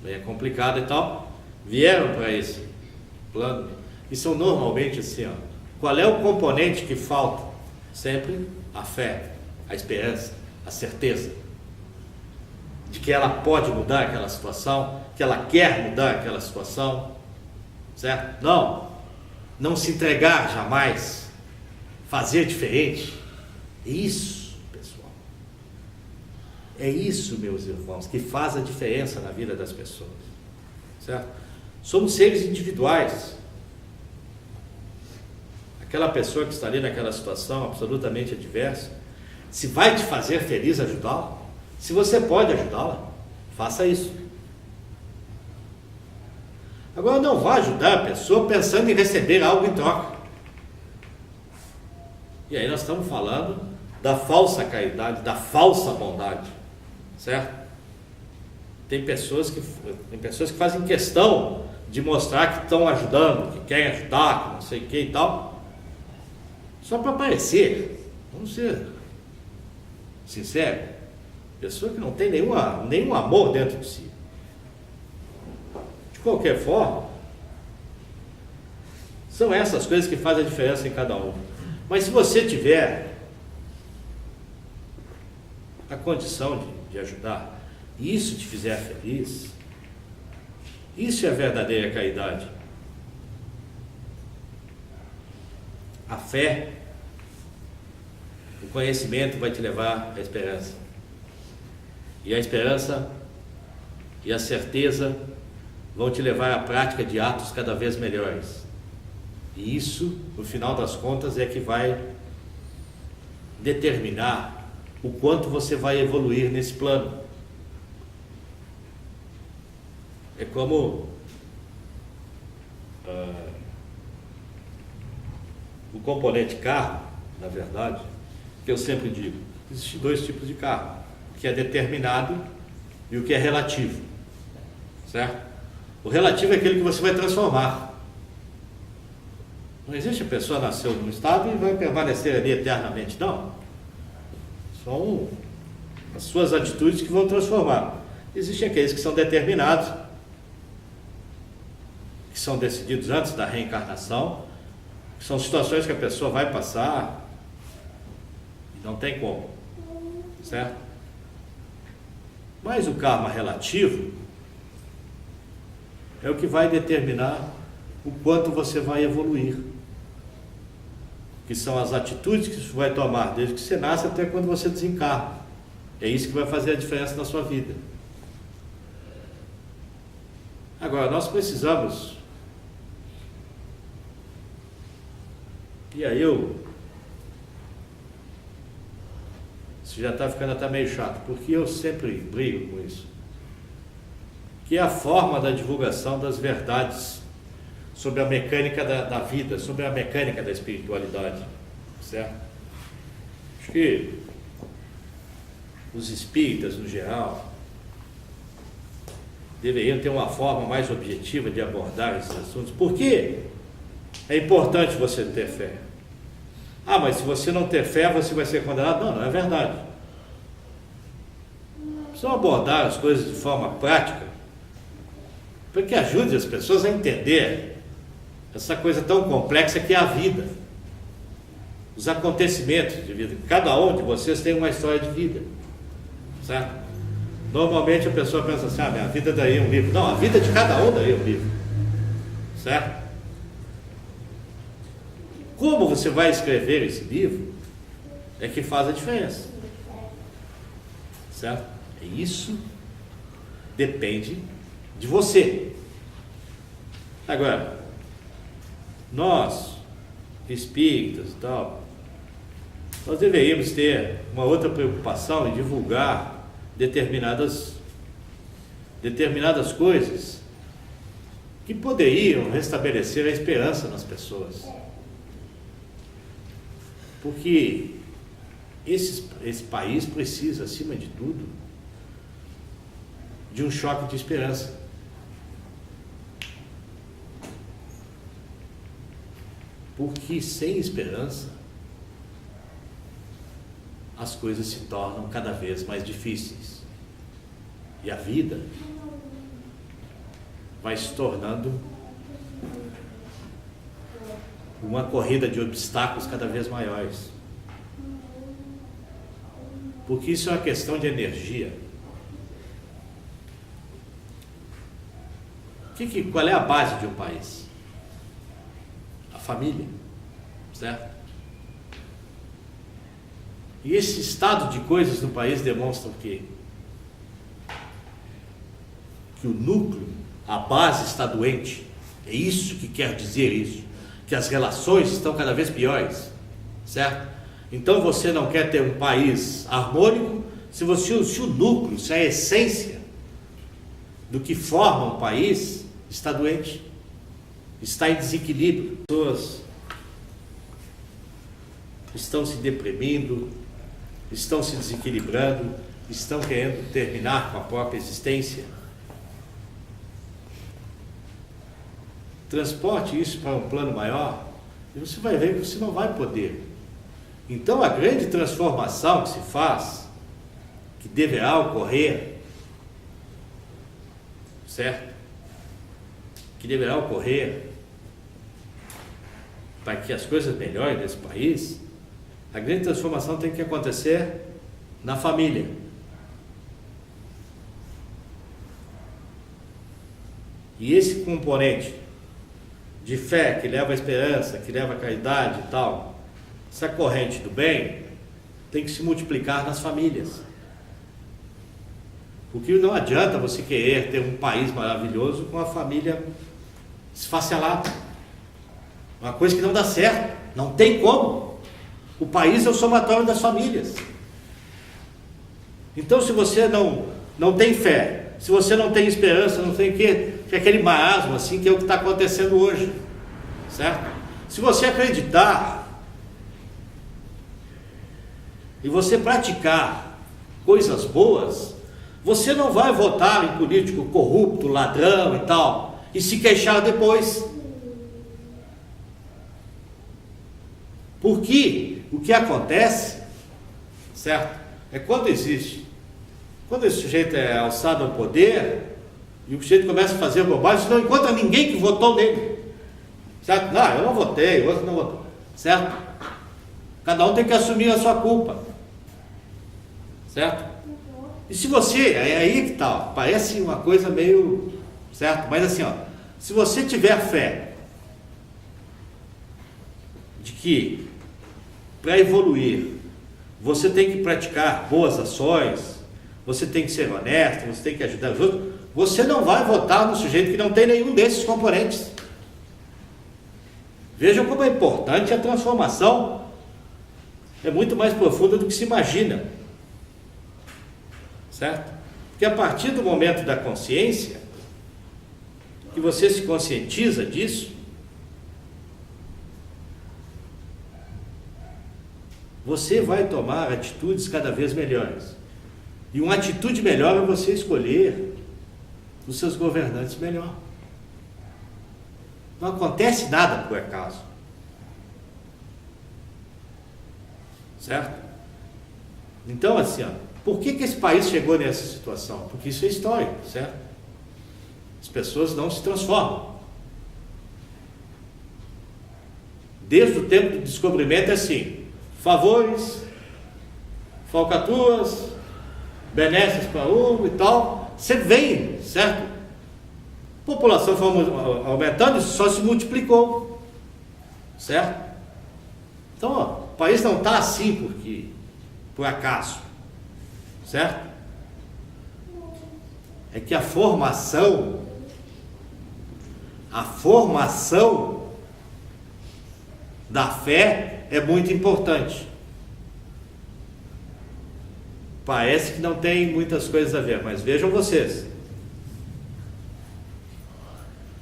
Speaker 2: bem complicada e tal, vieram para esse plano e são normalmente assim, qual é o componente que falta? Sempre a fé, a esperança, a certeza de que ela pode mudar aquela situação, que ela quer mudar aquela situação, certo? Não se entregar jamais, fazer diferente. Isso, pessoal, é isso, meus irmãos, que faz a diferença na vida das pessoas, certo? Somos seres individuais. Aquela pessoa que está ali naquela situação absolutamente adversa, se vai te fazer feliz ajudá-la, se você pode ajudá-la, faça isso. Agora, não vá ajudar a pessoa pensando em receber algo em troca. E aí nós estamos falando da falsa caridade, da falsa bondade, certo? Tem pessoas que fazem questão de mostrar que estão ajudando, que querem ajudar, que não sei o que e tal, só para aparecer. Vamos ser sinceros. Pessoa que não tem nenhum amor dentro de si. De qualquer forma, são essas coisas que fazem a diferença em cada um. Mas se você tiver a condição de ajudar, e isso te fizer feliz, isso é a verdadeira caridade. A fé, o conhecimento vai te levar à esperança. E a esperança e a certeza vão te levar à prática de atos cada vez melhores. E isso, no final das contas, é que vai determinar o quanto você vai evoluir nesse plano. É como o componente carro, na verdade, que eu sempre digo, existem dois tipos de carro. O que é determinado e o que é relativo, certo? O relativo é aquele que você vai transformar. Não existe a pessoa nasceu num estado e vai permanecer ali eternamente, não. São as suas atitudes que vão transformar. Existem aqueles que são determinados, que são decididos antes da reencarnação, que são situações que a pessoa vai passar e não tem como, certo? Mas o karma relativo é o que vai determinar o quanto você vai evoluir. que são as atitudes que você vai tomar desde que você nasce até quando você desencarna. É isso que vai fazer a diferença na sua vida. Agora, nós precisamos, e aí isso já está ficando até meio chato, porque eu sempre brigo com isso, que é a forma da divulgação das verdades sobre a mecânica da vida, sobre a mecânica da espiritualidade, certo? Acho que os espíritas, no geral, deveriam ter uma forma mais objetiva de abordar esses assuntos. Por quê? É importante você ter fé. Ah, mas se você não ter fé, você vai ser condenado? Não, não é verdade. Precisam abordar as coisas de forma prática, para que ajude as pessoas a entender essa coisa tão complexa que é a vida, os acontecimentos de vida. Cada um de vocês tem uma história de vida, certo? Normalmente a pessoa pensa assim, minha vida daí é um livro. Não, a vida de cada um daí é um livro, certo? Como você vai escrever esse livro é que faz a diferença, certo? E isso depende de você. Agora, nós, espíritas e tal, nós deveríamos ter uma outra preocupação em divulgar determinadas coisas que poderiam restabelecer a esperança nas pessoas. Porque esse país precisa, acima de tudo, de um choque de esperança. Porque sem esperança, as coisas se tornam cada vez mais difíceis. E a vida vai se tornando uma corrida de obstáculos cada vez maiores. Porque isso é uma questão de energia. Qual é a base de um país? A família, certo? E esse estado de coisas no país demonstra o quê? Que o núcleo, a base está doente. É isso que quer dizer isso. Que as relações estão cada vez piores, certo? Então você não quer ter um país harmônico se o núcleo, se a essência do que forma um país está doente, está em desequilíbrio. As pessoas estão se deprimindo, estão se desequilibrando, estão querendo terminar com a própria existência. Transporte isso para um plano maior e você vai ver que você não vai poder. Então a grande transformação que se faz, que deverá ocorrer, certo? Que deverá ocorrer para que as coisas melhorem nesse país, a grande transformação tem que acontecer na família. E esse componente de fé que leva à esperança, que leva à caridade e tal, essa corrente do bem tem que se multiplicar nas famílias. Porque não adianta você querer ter um país maravilhoso com a família esfacelada. Uma coisa que não dá certo, não tem como. O país é o somatório das famílias. Então, se você não tem fé, se você não tem esperança, não tem que aquele marasmo assim, que é o que está acontecendo hoje, certo? Se você acreditar e você praticar coisas boas, você não vai votar em político corrupto, ladrão e tal, e se queixar depois. Porque o que acontece, certo? É quando esse sujeito é alçado ao poder e o sujeito começa a fazer bobagem, você não encontra ninguém que votou nele, certo? Não, eu não votei, o outro não votou, certo? Cada um tem que assumir a sua culpa, certo? E se você, é aí que tá, parece uma coisa meio, certo? Mas assim, se você tiver fé de que para evoluir, você tem que praticar boas ações, você tem que ser honesto, você tem que ajudar os outros, você não vai votar no sujeito que não tem nenhum desses componentes. Vejam como é importante a transformação, é muito mais profunda do que se imagina, certo? Porque a partir do momento da consciência, que você se conscientiza disso, você vai tomar atitudes cada vez melhores. E uma atitude melhor é você escolher os seus governantes melhor. Não acontece nada por acaso. Certo? Então, assim, por que esse país chegou nessa situação? Porque isso é história, certo? As pessoas não se transformam. Desde o tempo do descobrimento é assim: favores, falcatruas, benesses para um e tal, você vem, certo? A população foi aumentando, isso só se multiplicou, certo? Então, o país não está assim por acaso, certo? É que a formação da fé é muito importante. Parece que não tem muitas coisas a ver, mas vejam vocês.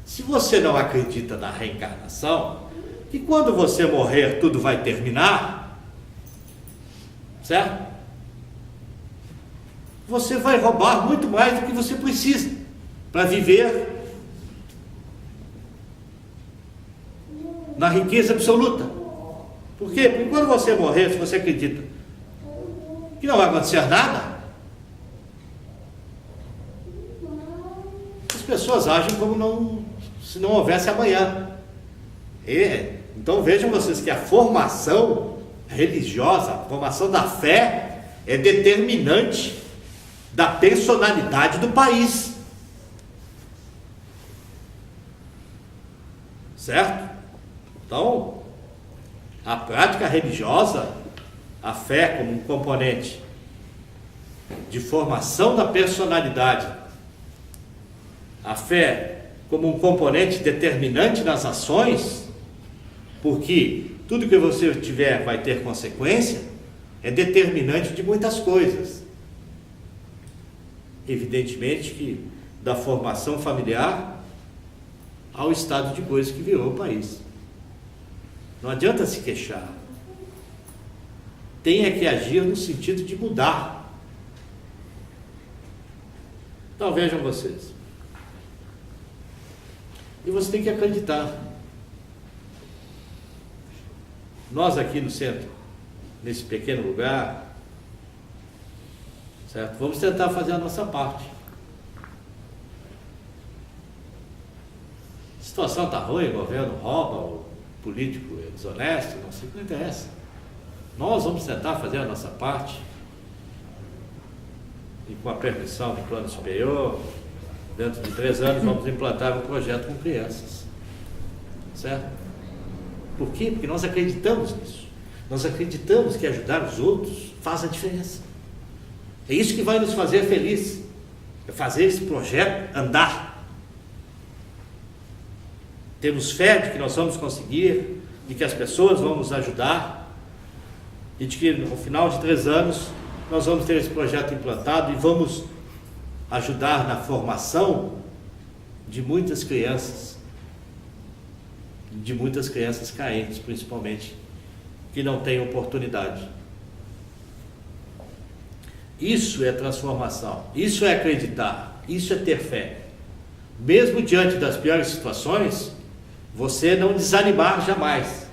Speaker 2: Se você não acredita na reencarnação, que quando você morrer tudo vai terminar, certo? Você vai roubar muito mais do que você precisa para viver na riqueza absoluta. Por quê? Porque quando você morrer, se você acredita que não vai acontecer nada, as pessoas agem como se não houvesse amanhã. Então vejam vocês que a formação religiosa, a formação da fé é determinante da personalidade do país. Certo? Então, a prática religiosa, a fé como um componente de formação da personalidade, a fé como um componente determinante nas ações, porque tudo que você tiver vai ter consequência, é determinante de muitas coisas. Evidentemente que da formação familiar ao estado de coisas que virou o país. Não adianta se queixar. Tem que agir no sentido de mudar. Então vejam vocês. E você tem que acreditar. Nós aqui no centro, nesse pequeno lugar, certo? Vamos tentar fazer a nossa parte. A situação está ruim, o governo rouba, o político é desonesto, não sei o que interessa. Nós vamos tentar fazer a nossa parte e com a permissão do plano superior, dentro de 3 anos vamos implantar um projeto com crianças, certo? Por quê? Porque nós acreditamos nisso. Nós acreditamos que ajudar os outros faz a diferença. É isso que vai nos fazer felizes, é fazer esse projeto andar. Temos fé de que nós vamos conseguir, de que as pessoas vão nos ajudar e de que no final de 3 anos nós vamos ter esse projeto implantado e vamos ajudar na formação de muitas crianças carentes, principalmente, que não têm oportunidade. Isso é transformação, isso é acreditar, isso é ter fé. Mesmo diante das piores situações, você não desanimar jamais,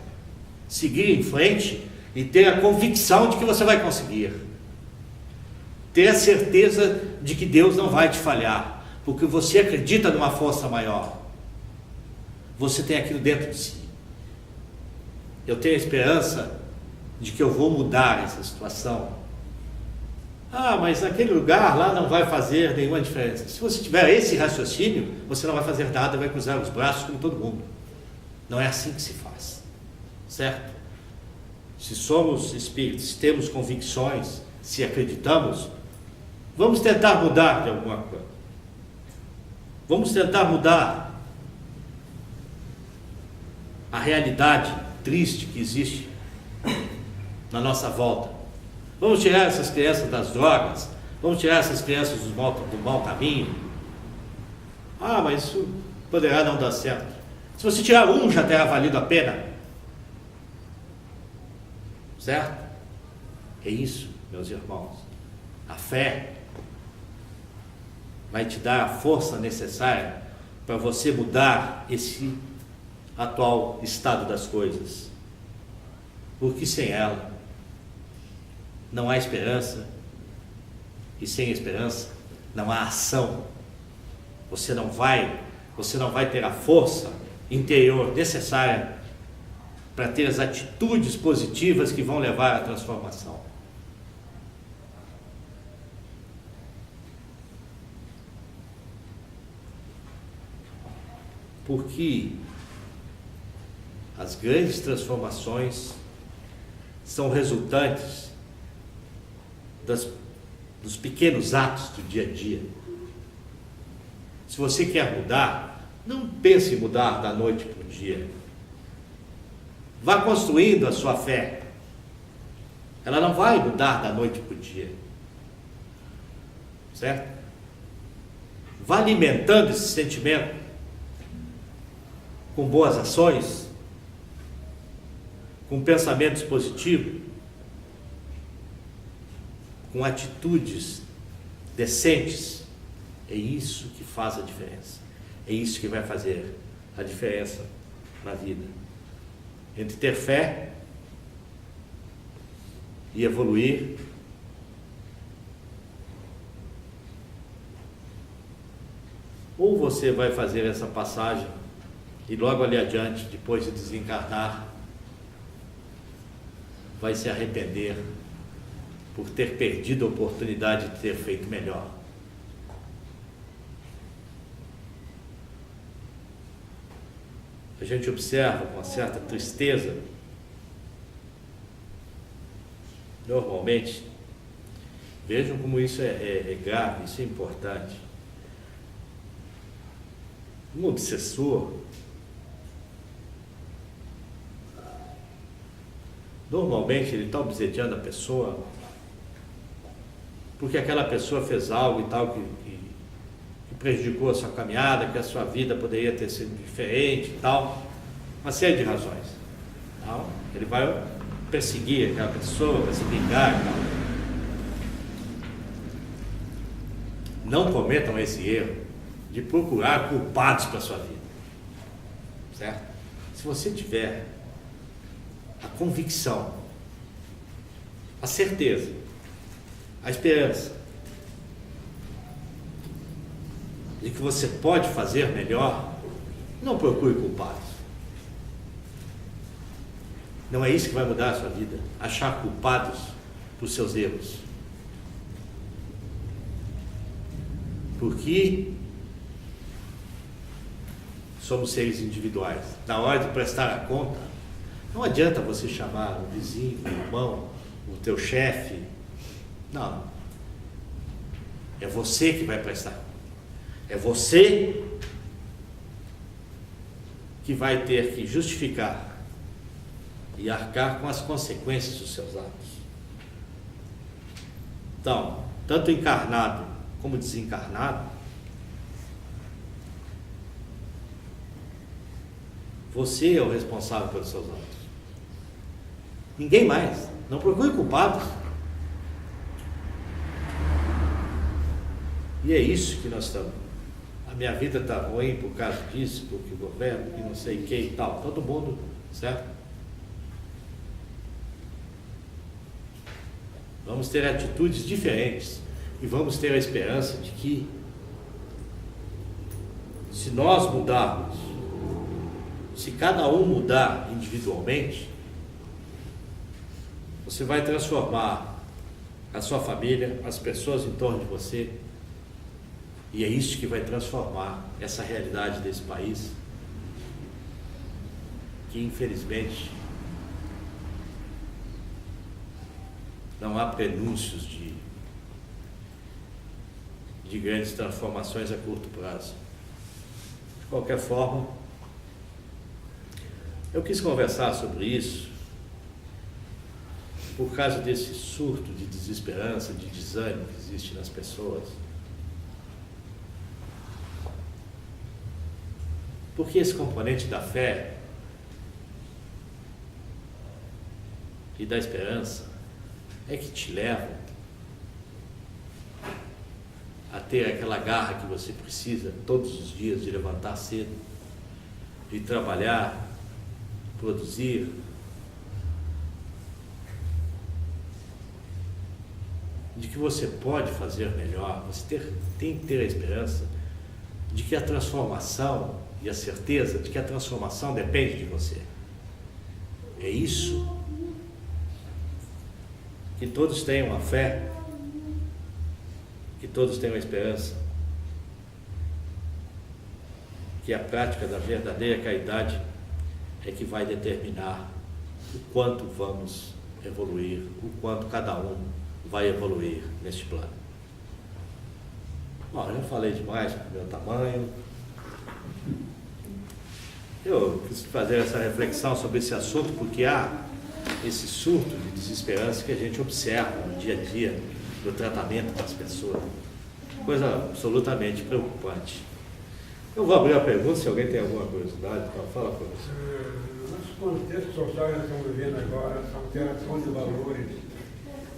Speaker 2: seguir em frente e ter a convicção de que você vai conseguir. Ter a certeza de que Deus não vai te falhar, porque você acredita numa força maior. Você tem aquilo dentro de si. Eu tenho a esperança de que eu vou mudar essa situação. Ah, mas naquele lugar lá não vai fazer nenhuma diferença. Se você tiver esse raciocínio, você não vai fazer nada, vai cruzar os braços como todo mundo. Não é assim que se faz, certo? se somos espíritos, se temos convicções, se acreditamos, vamos tentar mudar de alguma coisa. Vamos tentar mudar a realidade triste que existe na nossa volta. Vamos tirar essas crianças das drogas, vamos tirar essas crianças do mau caminho. Ah, mas isso poderá não dar certo. Se você tirar um, já terá valido a pena. Certo? É isso, meus irmãos. A fé vai te dar a força necessária para você mudar esse atual estado das coisas. Porque sem ela não há esperança, e sem esperança não há ação. Você não vai ter a força interior necessária para ter as atitudes positivas que vão levar à transformação. Porque as grandes transformações são resultantes dos pequenos atos do dia a dia. Se você quer mudar, não pense em mudar da noite para o dia. Vá construindo a sua fé. Ela não vai mudar da noite para o dia. Certo? Vá alimentando esse sentimento com boas ações, com pensamentos positivos, com atitudes decentes. É isso que faz a diferença. É isso que vai fazer a diferença na vida. Entre ter fé e evoluir, ou você vai fazer essa passagem e logo ali adiante, depois de desencarnar, vai se arrepender por ter perdido a oportunidade de ter feito melhor. A gente observa com uma certa tristeza, normalmente, vejam como isso é grave, isso é importante. Um obsessor, normalmente ele está obsediando a pessoa porque aquela pessoa fez algo e tal que prejudicou a sua caminhada, que a sua vida poderia ter sido diferente e tal, uma série de razões. Então, ele vai perseguir aquela pessoa, vai se vingar e tal. Não cometam esse erro de procurar culpados para a sua vida. Certo? Se você tiver a convicção, a certeza, a esperança de que você pode fazer melhor, não procure culpados. Não é isso que vai mudar a sua vida, achar culpados dos seus erros. Porque somos seres individuais. Na hora de prestar a conta, não adianta você chamar o vizinho, o irmão, o teu chefe. Não. É você que vai prestar. É você que vai ter que justificar e arcar com as consequências dos seus atos. Então, tanto encarnado como desencarnado, você é o responsável pelos seus atos. Ninguém mais. Não procure culpados. E é isso que nós estamos. A minha vida está ruim por causa disso, porque o governo, e não sei o que e tal. Todo mundo, certo? Vamos ter atitudes diferentes e vamos ter a esperança de que, se nós mudarmos, se cada um mudar individualmente, você vai transformar a sua família, as pessoas em torno de você, e é isso que vai transformar essa realidade desse país, que infelizmente não há prenúncios de grandes transformações a curto prazo. De qualquer forma, eu quis conversar sobre isso por causa desse surto de desesperança, de desânimo que existe nas pessoas. Porque esse componente da fé e da esperança é que te leva a ter aquela garra que você precisa todos os dias de levantar cedo, de trabalhar, produzir, de que você pode fazer melhor. Você tem que ter a esperança de que a transformação e a certeza de que a transformação depende de você. É isso. Que todos tenham a fé, que todos tenham a esperança, que a prática da verdadeira caridade é que vai determinar o quanto vamos evoluir, o quanto cada um vai evoluir neste plano. Bom, eu já falei demais do meu tamanho. Eu quis fazer essa reflexão sobre esse assunto porque há esse surto de desesperança que a gente observa no dia a dia do tratamento das pessoas. Coisa absolutamente preocupante. Eu vou abrir a pergunta, se alguém tem alguma curiosidade, então fala para você.
Speaker 1: Nosso contexto social que nós estamos vivendo agora, essa alteração de valores,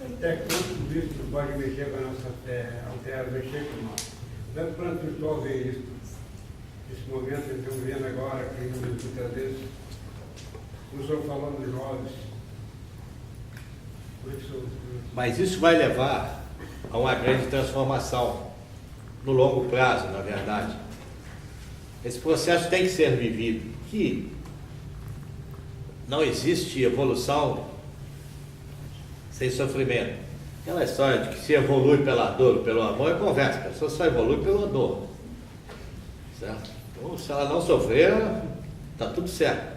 Speaker 1: até quanto isso pode mexer com a nossa fé, mexer com nós. Deve para o pessoal ver isso. Esse momento que estamos vivendo agora, que muitas vezes, o senhor falando dos jovens.
Speaker 2: Mas isso vai levar a uma grande transformação no longo prazo, na verdade. Esse processo tem que ser vivido, que não existe evolução sem sofrimento. Aquela história de que se evolui pela dor ou pelo amor é conversa, a pessoa só evolui pela dor. Certo? Então, se ela não sofrer, está tudo certo.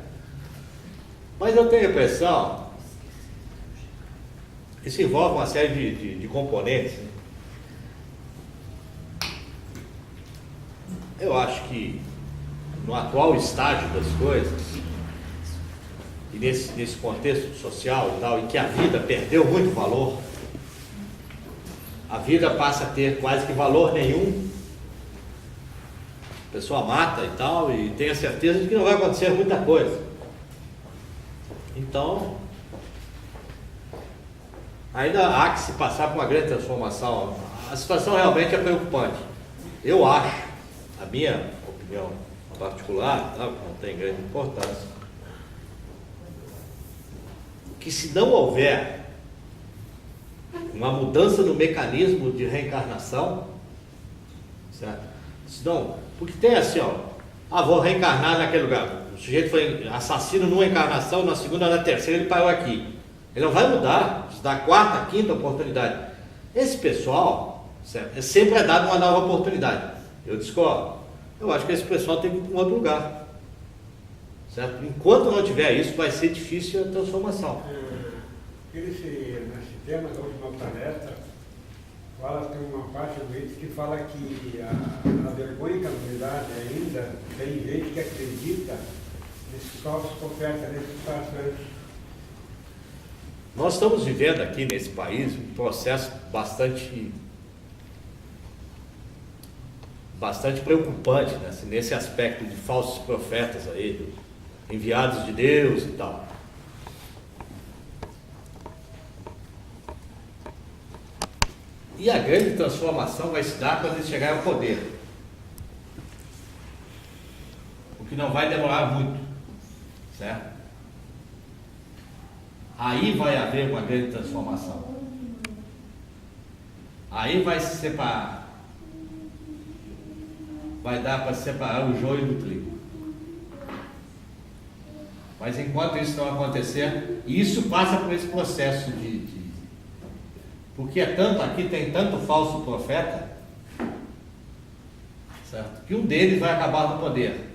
Speaker 2: Mas eu tenho a impressão que isso envolve uma série de componentes. Eu acho que no atual estágio das coisas, e nesse contexto social e tal, em que a vida perdeu muito valor, a vida passa a ter quase que valor nenhum, a pessoa mata e tal, e tem a certeza de que não vai acontecer muita coisa. Então, ainda há que se passar por uma grande transformação. A situação realmente é preocupante. Eu acho, a minha opinião particular, tá, não tem grande importância, que se não houver uma mudança no mecanismo de reencarnação, certo? Senão, porque tem assim, ó, vou reencarnar naquele lugar. O sujeito foi assassino numa encarnação, na segunda, na terceira, ele parou aqui. Ele não vai mudar, se dá a quarta, a quinta oportunidade. Esse pessoal, certo? Sempre é dado uma nova oportunidade. Eu discordo. Eu acho que esse pessoal tem que ir para um outro lugar. Certo? Enquanto não tiver isso, vai ser difícil a transformação.
Speaker 1: Nesse tema da última palestra, tem uma parte do item que fala que a vergonha e calamidade ainda tem gente que acredita nesses falsos profetas, nesses passagens.
Speaker 2: Nós estamos vivendo aqui nesse país um processo bastante preocupante, né? Nesse aspecto de falsos profetas aí, enviados de Deus e tal. E a grande transformação vai se dar quando eles chegarem ao poder. O que não vai demorar muito, certo? Aí vai haver uma grande transformação. Aí vai se separar. Vai dar para separar o joio do trigo. Mas enquanto isso não acontecer, isso passa por esse processo porque aqui tem tanto falso profeta, certo? Que um deles vai acabar no poder.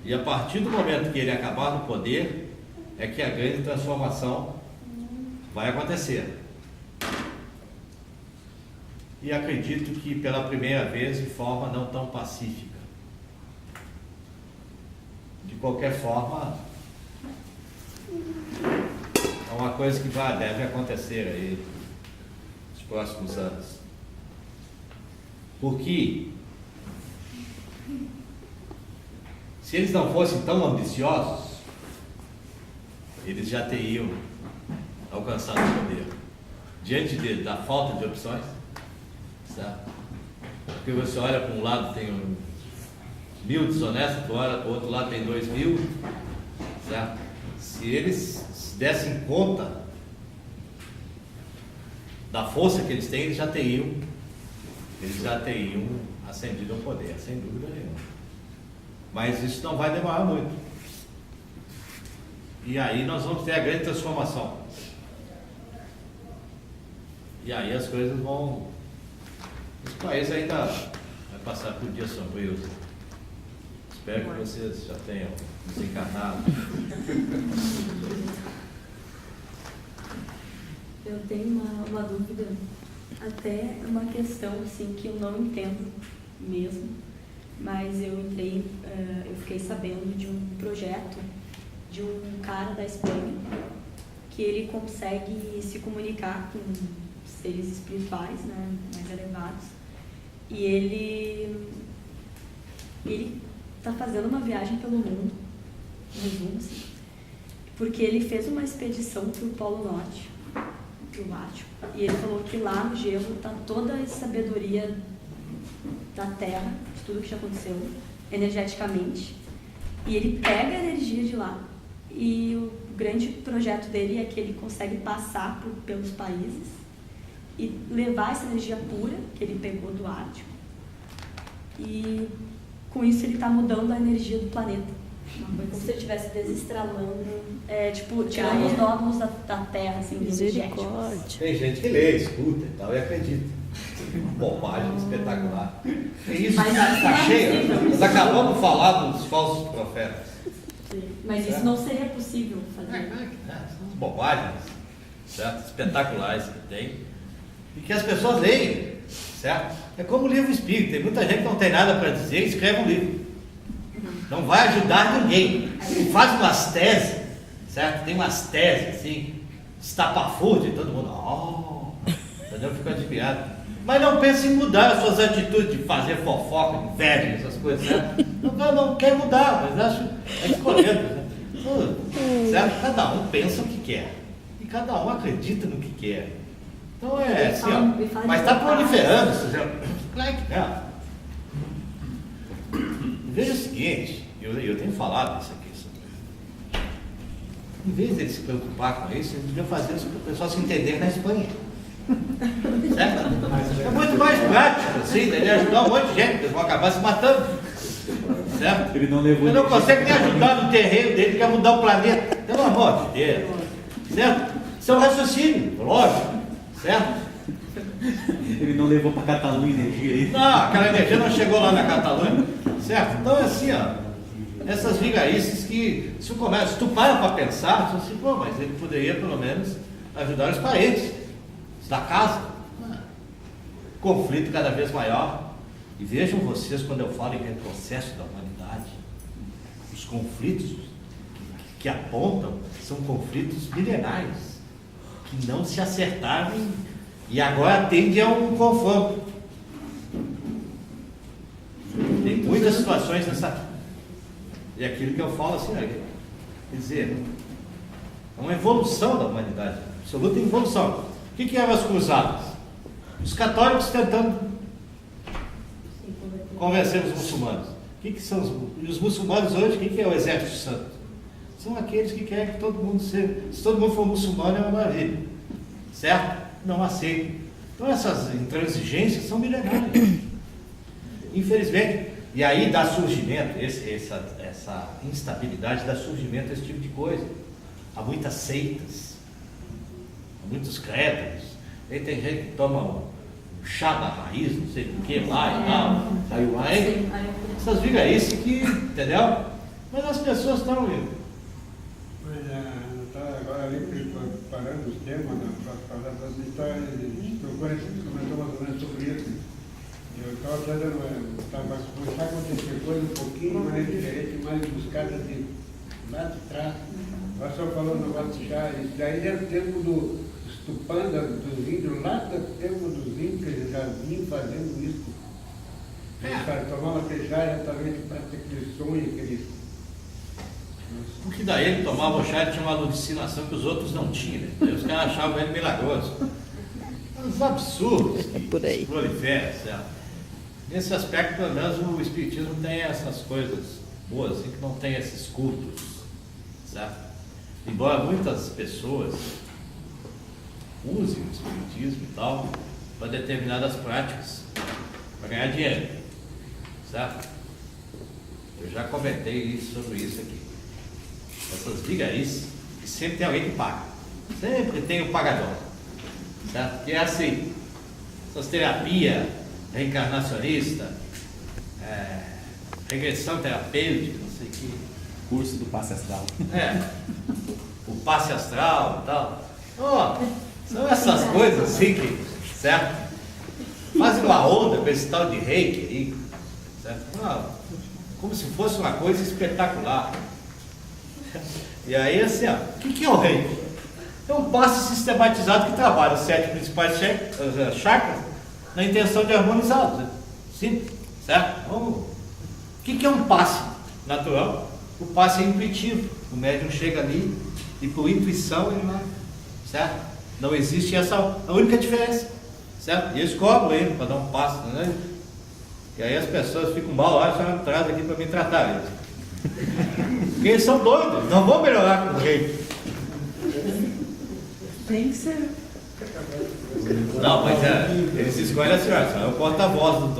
Speaker 2: E a partir do momento que ele acabar no poder, é que a grande transformação vai acontecer. e acredito que pela primeira vez de forma não tão pacífica. De qualquer forma, é uma coisa que deve acontecer aí nos próximos anos. Porque se eles não fossem tão ambiciosos, eles já teriam alcançado o poder. Diante da falta de opções, certo? Porque você olha para um lado tem 1.000 desonestos, para o outro lado tem 2.000, certo? Se eles se dessem conta da força que eles têm, eles já teriam ascendido ao poder, sem dúvida nenhuma. Mas isso não vai demorar muito. E aí nós vamos ter a grande transformação. E aí as coisas vão... Esse país ainda vai passar por dias sombrios. Espero que vocês já tenham desencarnado.
Speaker 3: Eu tenho uma dúvida, até uma questão assim, que eu não entendo mesmo, mas eu fiquei sabendo de um projeto de um cara da Espanha que ele consegue se comunicar com seres espirituais, né, mais elevados, e ele está fazendo uma viagem pelo mundo, em resumo, assim, porque ele fez uma expedição para o Polo Norte, para o Ártico, e ele falou que lá no gelo está toda a sabedoria da Terra, de tudo que já aconteceu, energeticamente, e ele pega a energia de lá, e o grande projeto dele é que ele consegue passar pelos países e levar essa energia pura que ele pegou do Ártico, e com isso ele está mudando a energia do planeta, como se ele estivesse desestralando, tirando os nódulos da Terra, assim, energéticos.
Speaker 2: Tem gente que lê, escuta e tal, e acredita. Bobagem espetacular. E isso está cheio. Nós acabamos de falar dos falsos profetas.
Speaker 3: Mas isso não seria possível fazer.
Speaker 2: São as bobagens, certo? Espetaculares que tem. E que as pessoas leem, certo? É como o livro espírita. Tem muita gente que não tem nada para dizer e escreve um livro. Não vai ajudar ninguém. E faz umas teses, certo? Tem umas teses assim, estapafúrdia, e todo mundo, entendeu? Fica admirado. Mas não pense em mudar as suas atitudes de fazer fofoca, inveja, essas coisas, certo? Não quer mudar, mas acho escolhendo, né? Certo? Cada um pensa o que quer. E cada um acredita no que quer. Então é assim, ó. Mas está proliferando, claro que não. Veja o seguinte, eu tenho falado isso aqui. Em vez de ele se preocupar com isso, ele devia fazer isso para o pessoal se entender na Espanha. Certo? É muito mais prático, assim, ele ajudar um monte de gente, eles vão acabar se matando. Certo? Ele não consegue nem ajudar no terreno dele, quer mudar o planeta. Pelo amor de Deus. Certo? Isso é um raciocínio, lógico. Certo?
Speaker 4: Ele não levou para Catalunha energia aí.
Speaker 2: Não, aquela energia não chegou lá na Catalunha. Certo? Então é assim, ó. Essas vigarices que, se tu para pensar, tu assim, mas ele poderia pelo menos ajudar os parentes da casa. Conflito cada vez maior. E vejam vocês, quando eu falo em retrocesso da humanidade, os conflitos que apontam são conflitos milenares, que não se acertaram e agora tende a um confronto. Tem muitas situações nessa... E aquilo que eu falo assim, quer dizer, é uma evolução da humanidade, absoluta evolução. O que eram as cruzadas? Os católicos tentando convencer os muçulmanos. O que são os muçulmanos hoje? O que é o exército santo? São aqueles que querem que todo mundo seja. Se todo mundo for muçulmano, é uma maravilha. Certo? Não aceitam. Então essas intransigências são milenárias. Infelizmente. E aí dá surgimento, essa instabilidade dá surgimento desse tipo de coisa. Há muitas seitas, há muitos credos. Aí tem gente que toma um chá da raiz, não sei o que lá e tal. Aí, essas vigarices que, entendeu? Mas as pessoas estão
Speaker 1: Mas tá agora ali preparando os temas para a gente comentou mais ou menos sobre isso. Eu estava começando a acontecer coisa um pouquinho mais diferente, mais buscada de lá de trás. Nós só falando no negócio de chá, isso daí era o tempo dos tupandas, dos índios, lá do tempo dos índios, que eles já vinham fazendo isso. Eles tomavam aquele chá exatamente para ter aquele sonho, aquele.
Speaker 2: Porque daí ele tomava o chá e tinha uma alucinação que os outros não tinham, né? Aí os caras achavam ele milagroso. Uns absurdos que
Speaker 5: Por aí.
Speaker 2: proliferam, certo? Nesse aspecto, pelo menos, o Espiritismo tem essas coisas boas, assim, que não tem esses cultos, certo? Embora muitas pessoas usem o Espiritismo e tal para determinadas práticas, para ganhar dinheiro, certo? Eu já comentei sobre isso aqui. Essas vigarices, que sempre tem alguém que paga. Sempre tem um pagador. Certo? Que é assim, essas terapias reencarnacionista, regressão terapêutica, não sei o que.
Speaker 4: Curso do passe astral.
Speaker 2: O passe astral e tal. São essas coisas assim que, certo? Fazem uma onda com esse tal de reiki aí, certo? Como se fosse uma coisa espetacular. E aí assim, o que é o reiki? É um passe sistematizado que trabalha os 7 principais chakras na intenção de harmonizá-los. Né? Simples, certo? Então, o que é um passe natural? O passe é intuitivo. O médium chega ali e por intuição ele vai, certo? Não existe essa a única diferença, certo? E eles cobram ele para dar um passe, né? E aí as pessoas ficam mal lá, só atrás aqui para me tratar eles. Porque eles são doidos, não vão melhorar com o rei.
Speaker 3: Tem que ser.
Speaker 2: Não, mas eles escolhem assim, é o porta-voz dos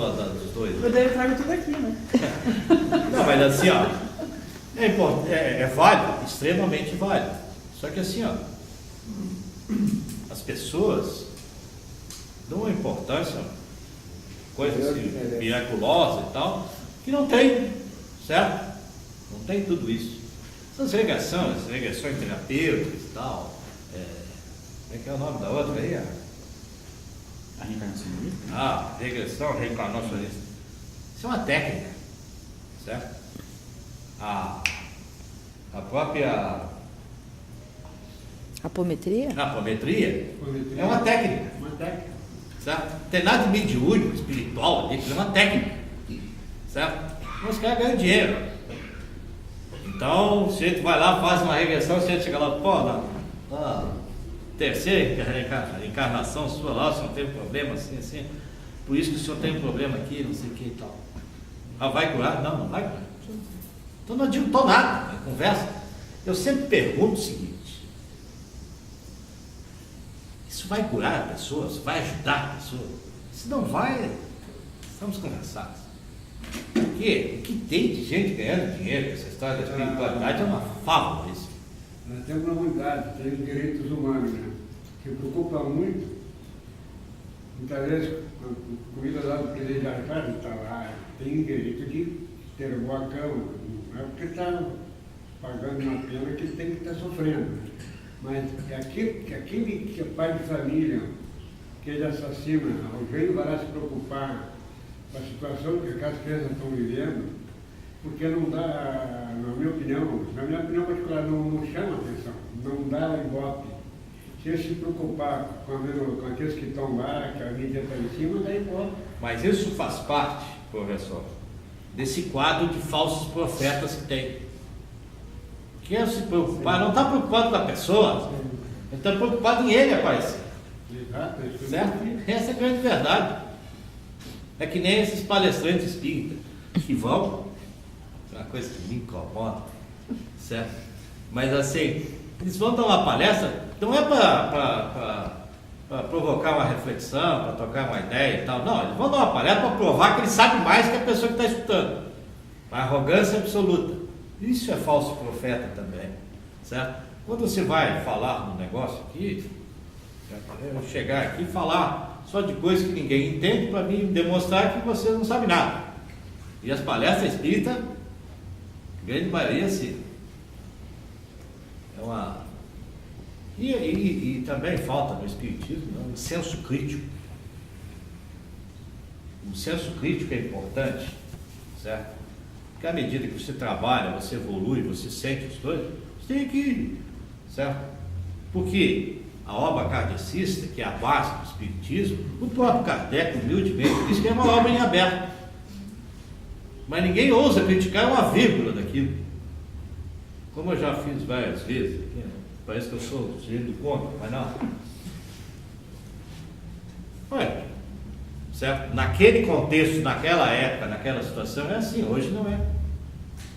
Speaker 2: dois.
Speaker 3: Eu daí eu trago tudo aqui, né?
Speaker 2: Não, mas assim, é válido, extremamente válido. Só que assim, as pessoas dão uma importância, coisas assim, miraculosas e tal, que não tem, certo? Não tem tudo isso. Essas regressões terapêuticas e tal, como é que é o nome da outra aí?
Speaker 4: A reencarnacionista?
Speaker 2: Regressão reencarnacionista. Isso é uma técnica, certo? A própria
Speaker 5: Apometria?
Speaker 2: apometria é uma técnica, certo? Não tem nada de mediúnico, espiritual ali, é uma técnica, certo? Mas os caras ganham dinheiro. Então, se a gente vai lá, faz uma regressão, se a gente chega lá, na terceira encarnação sua lá, o senhor tem um problema assim, por isso que o senhor tem um problema aqui, não sei o que e tal. Vai curar? Não vai curar. Então não adiantou nada na conversa. Eu sempre pergunto o seguinte: isso vai curar a pessoa? Isso vai ajudar a pessoa? Se não vai, estamos conversados. Porque o que tem de gente ganhando dinheiro com essa história da espiritualidade é uma fábula isso.
Speaker 1: Nós temos uma unidade, tem os direitos humanos, né? Que preocupa muito. Muitas vezes, a comida lá do presidente da casa está lá, tem direito de ter uma boa cama. Não é porque está pagando uma pena que tem que estar sofrendo. Né? Mas aquele que é pai de família, que ele assassina, alguém vai lá se preocupar com a situação que aquelas crianças estão vivendo, porque não dá, na minha opinião particular, não chama atenção, não dá ibope. Se ele se preocupar com aqueles que estão lá, que a mídia está em cima, dá ibope.
Speaker 2: Mas isso faz parte, professor, desse quadro de falsos profetas que tem. Quer se preocupar, não está preocupado com a pessoa, ele está preocupado em ele aparecer.
Speaker 1: Exato, isso
Speaker 2: Certo? Essa é a grande verdade. É que nem esses palestrantes espíritas que vão, é uma coisa que me incomoda, certo? Mas assim, eles vão dar uma palestra, não é para provocar uma reflexão, para tocar uma ideia e tal, não, eles vão dar uma palestra para provar que eles sabem mais que a pessoa que está escutando. A arrogância absoluta. Isso é falso profeta também, certo? Quando você vai falar no negócio aqui, eu chegar aqui e falar só de coisas que ninguém entende para mim demonstrar que você não sabe nada. E as palestras espíritas, grande maioria, sim. É E também falta no Espiritismo, né, um senso crítico. O senso crítico é importante, certo? Porque à medida que você trabalha, você evolui, você sente as coisas, você tem que, certo? Porque a obra kardecista, que é a base do Espiritismo, o próprio Kardec, humildemente, diz que é uma obra em aberto. Mas ninguém ousa criticar uma vírgula daquilo. Como eu já fiz várias vezes aqui, né? Parece que eu sou sujeito do contra, mas não. Ué, certo? Naquele contexto, naquela época, naquela situação, é assim, hoje não é.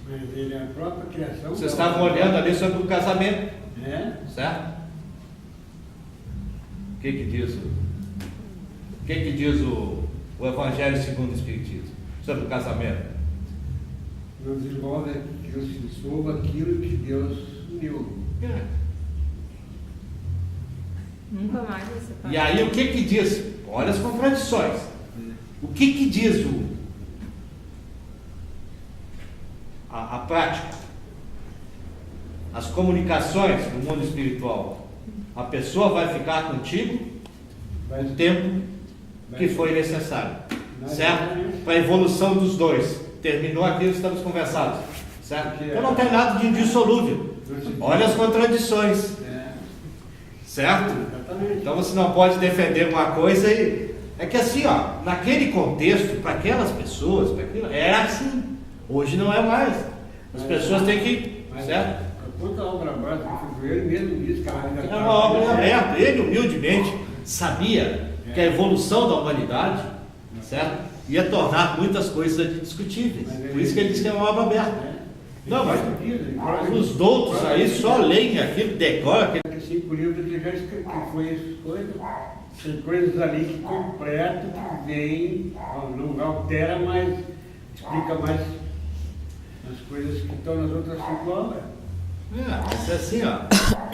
Speaker 1: Mas ele é a própria criação.
Speaker 2: Vocês estavam olhando ali sobre o casamento, certo? O que diz o Evangelho segundo o Espiritismo sobre o casamento?
Speaker 1: Nos envolve que Deus se dissolva aquilo que Deus uniu.
Speaker 5: Nunca mais vai separar.
Speaker 2: E aí o que diz? Olha as contradições. O que diz a prática? As comunicações no mundo espiritual. A pessoa vai ficar contigo o tempo que foi necessário, certo? Para a evolução dos dois. Terminou aquilo que estamos conversando, certo? Então não tem nada de indissolúvel. Olha as contradições, certo? Então você não pode defender uma coisa e... É que assim, ó, naquele contexto, para aquelas pessoas, era assim. Hoje não é mais. As pessoas têm que... Certo?
Speaker 1: Quanto à obra básica que foi ele mesmo disse que ela ainda
Speaker 2: é uma obra em aberto. Ele humildemente sabia que a evolução da humanidade, certo, ia tornar muitas coisas discutíveis. Por isso que ele disse que é uma obra aberta. Não, mas os doutos aí só leem aquilo, decoram aquilo.
Speaker 1: Assim, por livro ele já escreveu que foi essas coisas. Tem coisas ali que completam, que vem, não altera, mas explica mais as coisas que estão nas outras 5 obras.
Speaker 2: Mas assim, ó,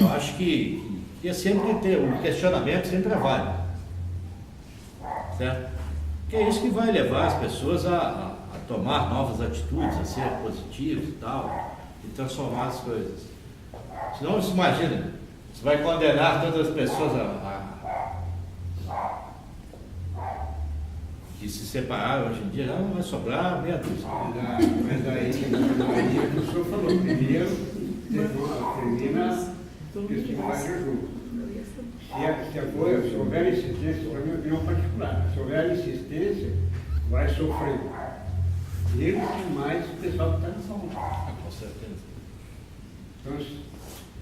Speaker 2: eu acho que é sempre ter um questionamento, sempre é válido, certo? Porque é isso que vai levar as pessoas a tomar novas atitudes, a ser positivos e tal, e transformar as coisas. Senão, você imagina, você vai condenar todas as pessoas que se separaram hoje em dia, não vai sobrar meia dúzia.
Speaker 1: Mas aí o que o senhor falou, primeiro termina estimular junto. Se houver insistência, para minha opinião particular, se houver insistência, vai sofrer. Eles e mais o pessoal que está no salão.
Speaker 2: Com certeza.
Speaker 1: Então,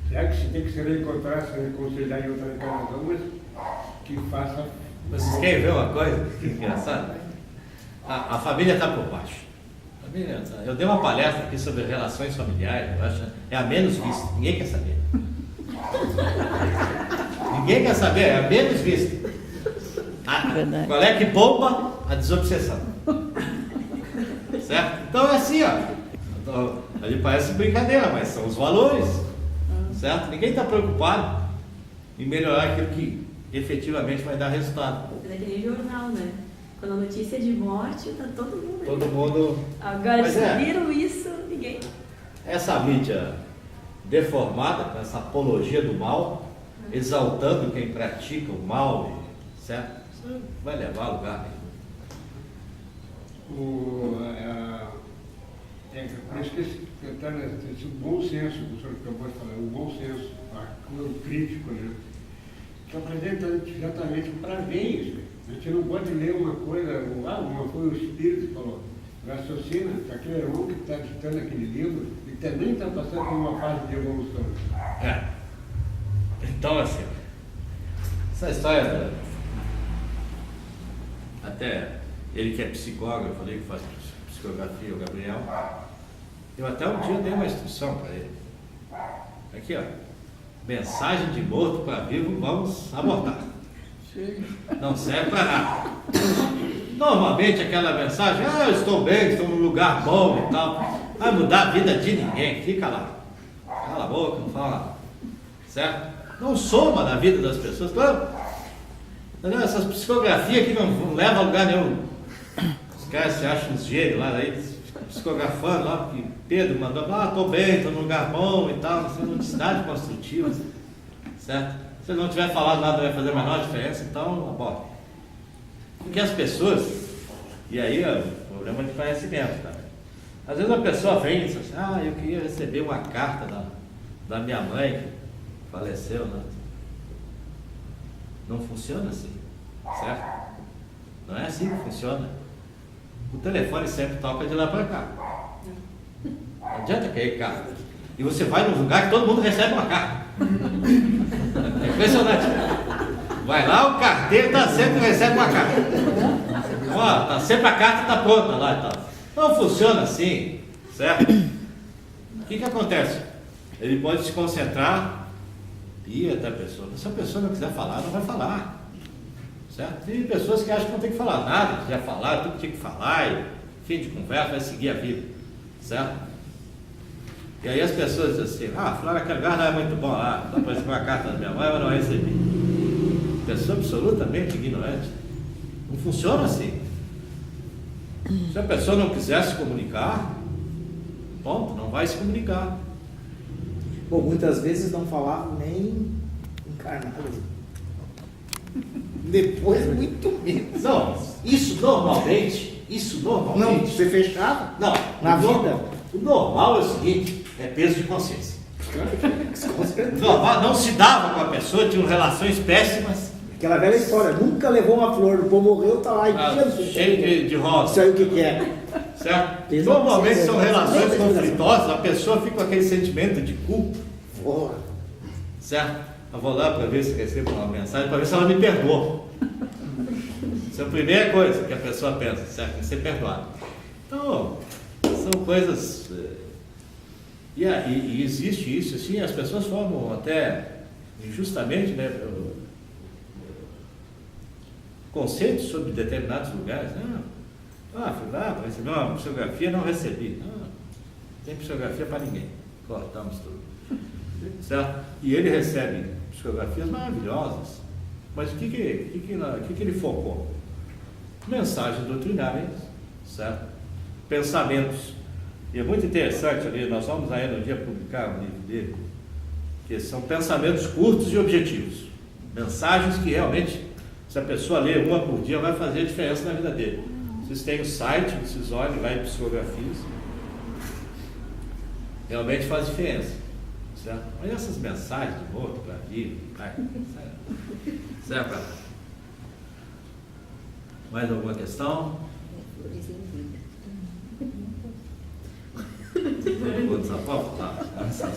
Speaker 1: será que se tem que se reencontrar, se reconciliar em outra encarnação, mas que faça.
Speaker 2: Vocês querem ver uma coisa engraçada? A família está por baixo. Eu dei uma palestra aqui sobre relações familiares, eu acho, é a menos vista, ninguém quer saber. Ninguém quer saber, é a menos vista. Qual é que bomba? A desobsessão. Certo? Então é assim, ó. Ali parece brincadeira, mas são os valores. Certo? Ninguém está preocupado em melhorar aquilo que efetivamente vai dar resultado.
Speaker 3: É que nem jornal, né? Quando a notícia é de morte, tá todo mundo.
Speaker 2: Todo mundo.
Speaker 3: Agora, se viram isso, ninguém.
Speaker 2: Essa mídia deformada, com essa apologia do mal, exaltando quem pratica o mal, certo? Isso vai levar a lugar nenhum.
Speaker 1: Por isso que está nesse bom senso, que o senhor acabou de falar, o bom senso, o crítico, né? Que apresenta exatamente para ver isso. A gente não pode ler uma coisa, uma foi o Espírito que falou, raciocina, aquele irmão que está ditando aquele livro, e também está passando por uma fase de evolução.
Speaker 2: Então, assim, essa história, até ele que é psicólogo, eu falei que faz psicografia, o Gabriel, eu até um dia dei uma instrução para ele. Aqui, ó, mensagem de morto para vivo, vamos abortar. Não serve para nada. Normalmente aquela mensagem, eu estou bem, estou num lugar bom e tal, vai mudar a vida de ninguém, fica lá. Cala a boca, não fala nada. Certo? Não soma na vida das pessoas. Entendeu? Essas psicografias que não levam a lugar nenhum. Os caras se acham uns gênios lá, daí psicografando lá, porque Pedro mandou, estou bem, estou num lugar bom e tal, você não disse nada de construtivo, certo? Se ele não tiver falado nada, vai fazer a menor diferença, então, bom. Porque as pessoas, e aí é o problema de conhecimento, tá? Às vezes a pessoa vem e diz assim, eu queria receber uma carta da minha mãe, que faleceu, né? Não funciona assim, certo? Não é assim que funciona. O telefone sempre toca de lá para cá. Não adianta cair carta. E você vai num lugar que todo mundo recebe uma carta. É impressionante. Vai lá, o carteiro sempre recebe uma carta. Tá sempre a carta está pronta lá e tal. Não funciona assim, certo? O que acontece? Ele pode se concentrar e até a pessoa. Se a pessoa não quiser falar, não vai falar. Certo? Tem pessoas que acham que não tem que falar nada, quiser falar, tudo tinha que falar, e fim de conversa, vai seguir a vida. Certo? E aí as pessoas dizem assim, falar naquele lugar não é muito bom lá, dá para receber uma carta da minha mãe, mas não recebi. Pessoa absolutamente ignorante. Não funciona assim. Se a pessoa não quiser se comunicar, ponto, não vai se comunicar.
Speaker 6: Bom, muitas vezes não falavam nem encarnados. Depois, muito menos.
Speaker 2: Não, isso normalmente.
Speaker 6: Não, você fechava?
Speaker 2: Não,
Speaker 6: na vida?
Speaker 2: O normal é o seguinte, é peso de consciência.
Speaker 6: Com certeza.
Speaker 2: Não se dava com a pessoa, tinham relações péssimas.
Speaker 6: Aquela velha história, nunca levou uma flor, o pô morreu, tá lá e
Speaker 2: cheio de rosa.
Speaker 6: Isso aí o que é?
Speaker 2: Certo? Normalmente são relações conflitosas, a pessoa fica com aquele sentimento de culpa.
Speaker 6: Porra.
Speaker 2: Certo? Eu vou lá para ver se recebo uma mensagem, para ver se ela me perdoa. Essa é a primeira coisa que a pessoa pensa, certo? Tem que ser perdoado. Então, são coisas. E existe isso, assim, as pessoas formam até injustamente, né? Conceitos sobre determinados lugares. Fui lá para receber uma psicografia, não recebi. Não tem psicografia para ninguém. Cortamos tudo. Certo? E ele recebe psicografias maravilhosas. Mas o que ele focou? Mensagens doutrinárias, certo? Pensamentos. E é muito interessante ali, nós vamos ainda um dia publicar um livro dele, que são pensamentos curtos e objetivos. Mensagens que realmente, se a pessoa ler uma por dia, vai fazer a diferença na vida dele. Vocês têm o site, vocês olhem lá em psicografias. Realmente faz diferença. Certo? Olha essas mensagens do outro para vir, certo? Mais alguma questão?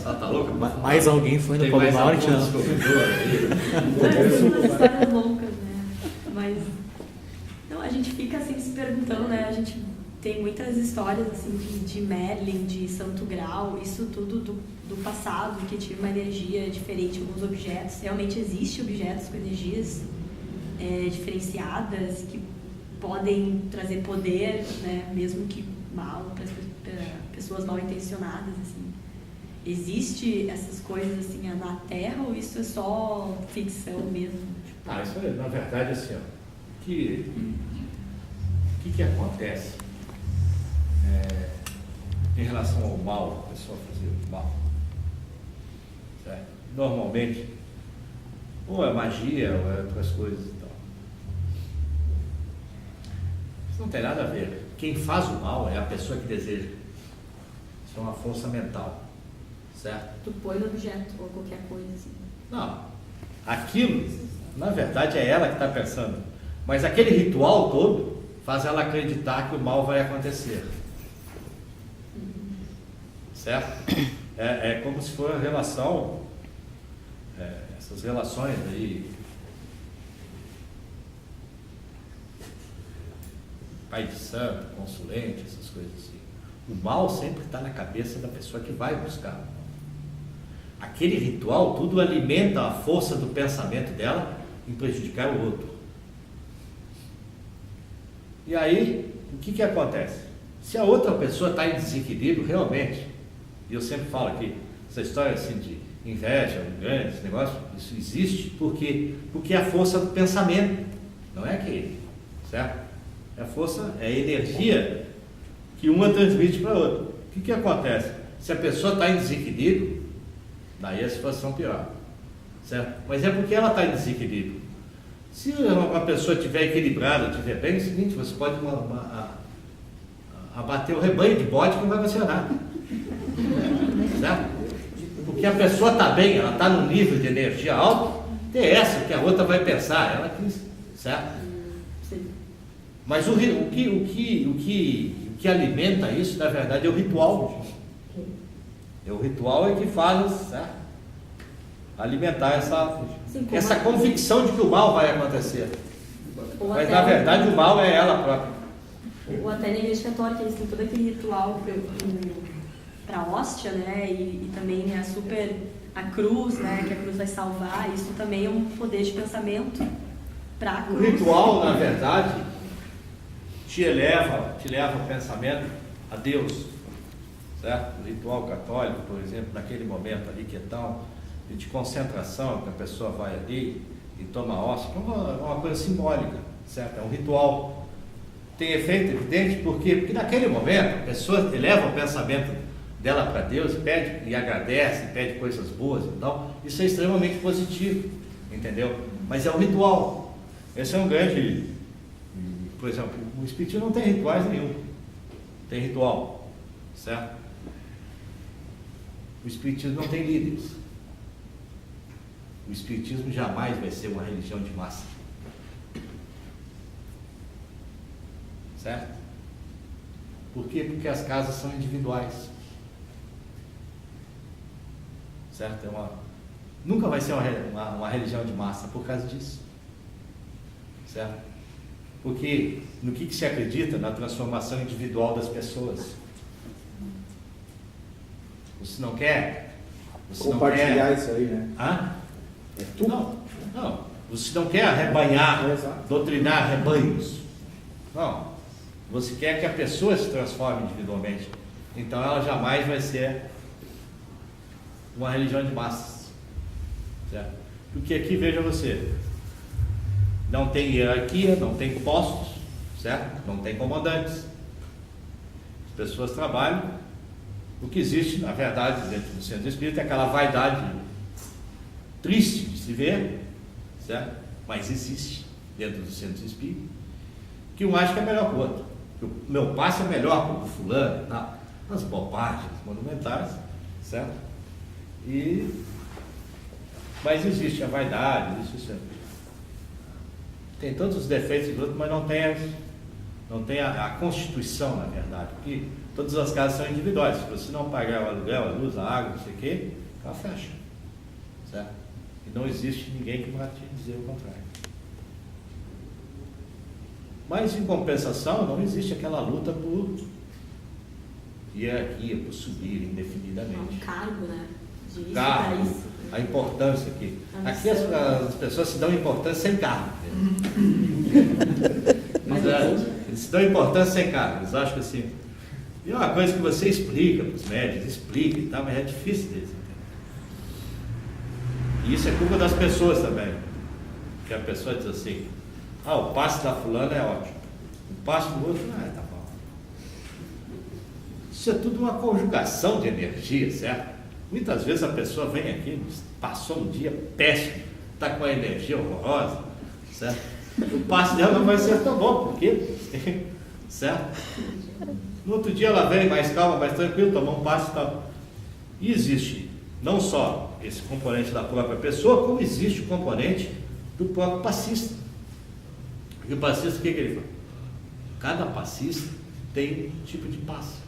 Speaker 2: Tá louca?
Speaker 4: Mais alguém foi no Polo Norte?
Speaker 3: Umas histórias loucas, né? Mas não, a gente fica assim se perguntando, né? A gente tem muitas histórias assim de Merlin, de Santo Grau, isso tudo do passado, que tinha uma energia diferente, alguns objetos. Realmente existem objetos com energias diferenciadas, que podem trazer poder, né? Mesmo que mal, para pessoas mal intencionadas, assim. Existe essas coisas assim na Terra, ou isso é só ficção mesmo?
Speaker 2: Isso é, na verdade, assim, o que acontece em relação ao mal, a pessoa fazer o mal? Certo? Normalmente, ou é magia, ou é outras coisas e tal. Isso não tem nada a ver. Quem faz o mal é a pessoa que deseja. Isso é uma força mental. Certo?
Speaker 3: Tu põe no objeto ou qualquer coisa assim.
Speaker 2: Não. Aquilo, na verdade, é ela que está pensando. Mas aquele ritual todo faz ela acreditar que o mal vai acontecer. Certo? É como se for a relação, essas relações aí, pai de santo, consulente, essas coisas assim. O mal sempre está na cabeça da pessoa que vai buscar. Aquele ritual, tudo alimenta a força do pensamento dela em prejudicar o outro. E aí, o que acontece? Se a outra pessoa está em desequilíbrio, realmente, e eu sempre falo aqui, essa história assim de inveja, engano, esse negócio, isso existe porque é a força do pensamento, não é aquele, certo? É a força, é a energia que uma transmite para a outra. O que acontece? Se a pessoa está em desequilíbrio, daí a situação pior, certo? Mas é porque ela está em desequilíbrio. Se uma pessoa estiver equilibrada, estiver bem, é o seguinte, você pode abater o rebanho de bode que não vai acontecer nada, certo? Porque a pessoa está bem, ela está num nível de energia alto, é essa que a outra vai pensar, ela quis, certo?
Speaker 3: Sim.
Speaker 2: Mas o que alimenta isso, na verdade, é o ritual. É o ritual é que faz, certo? Alimentar essa convicção de que o mal vai acontecer. Mas na verdade o mal é ela própria.
Speaker 3: Ou até na igreja católica, eles têm todo aquele ritual para a hóstia, né? E também a cruz, né? Que a cruz vai salvar. Isso também é um poder de pensamento para a cruz.
Speaker 2: O ritual, na verdade, te eleva o pensamento a Deus, certo? O ritual católico, por exemplo, naquele momento ali que é tão de concentração, que a pessoa vai ali e toma hóstia, é uma coisa simbólica, certo? É um ritual. Tem efeito evidente, por quê? Porque naquele momento a pessoa eleva o pensamento dela para Deus, pede e agradece, pede coisas boas, então isso é extremamente positivo, entendeu? Mas é um ritual. Esse é um grande, por exemplo, o Espiritismo não tem rituais nenhum, tem ritual, certo? O Espiritismo não tem líderes. O Espiritismo jamais vai ser uma religião de massa. Certo? Por quê? Porque as casas são individuais. Certo? Nunca vai ser uma religião de massa por causa disso. Certo? Porque no que se acredita? Na transformação individual das pessoas. Você não quer?
Speaker 6: Compartilhar isso aí, né?
Speaker 2: Hã?
Speaker 6: É tudo.
Speaker 2: Não. Você não quer arrebanhar, doutrinar rebanhos. Não. Você quer que a pessoa se transforme individualmente. Então ela jamais vai ser uma religião de massas. Certo? Porque aqui, veja você, não tem hierarquia, não tem postos, certo? Não tem comandantes. As pessoas trabalham. O que existe, na verdade, dentro do centro espírita é aquela vaidade triste de se ver, certo? Mas existe dentro do centro espírita, que um acha que é melhor que o outro. Que o meu passe é melhor que o fulano, não. Umas bobagens monumentais, certo? Mas existe a vaidade, existe tem todos os defeitos do outro, mas não tem a constituição, na verdade, porque todas as casas são individuais. Se você não pagar o aluguel, a luz, a água, não sei o quê, ela fecha, certo? E não existe ninguém que vá te dizer o contrário. Mas, em compensação, não existe aquela luta por hierarquia, por subir indefinidamente.
Speaker 3: É um cargo, né? De isso
Speaker 2: cargo,
Speaker 3: para isso.
Speaker 2: a importância aqui. Aqui as pessoas se dão importância sem cargo. Eles se dão importância sem cargo. Eles acham que assim. E é uma coisa que você explica para os médicos, explica e tal, mas é difícil deles entender. E isso é culpa das pessoas também. Que a pessoa diz assim: o passe da fulana é ótimo, o passe do outro, tá bom. Isso é tudo uma conjugação de energia, certo? Muitas vezes a pessoa vem aqui, passou um dia péssimo, está com a energia horrorosa, certo? O passe dela não vai ser tão bom, porque, certo? No outro dia ela vem mais calma, mais tranquila, tomou um passe e tal. E existe não só esse componente da própria pessoa, como existe o componente do próprio passista. E o passista, o que ele faz? Cada passista tem um tipo de passe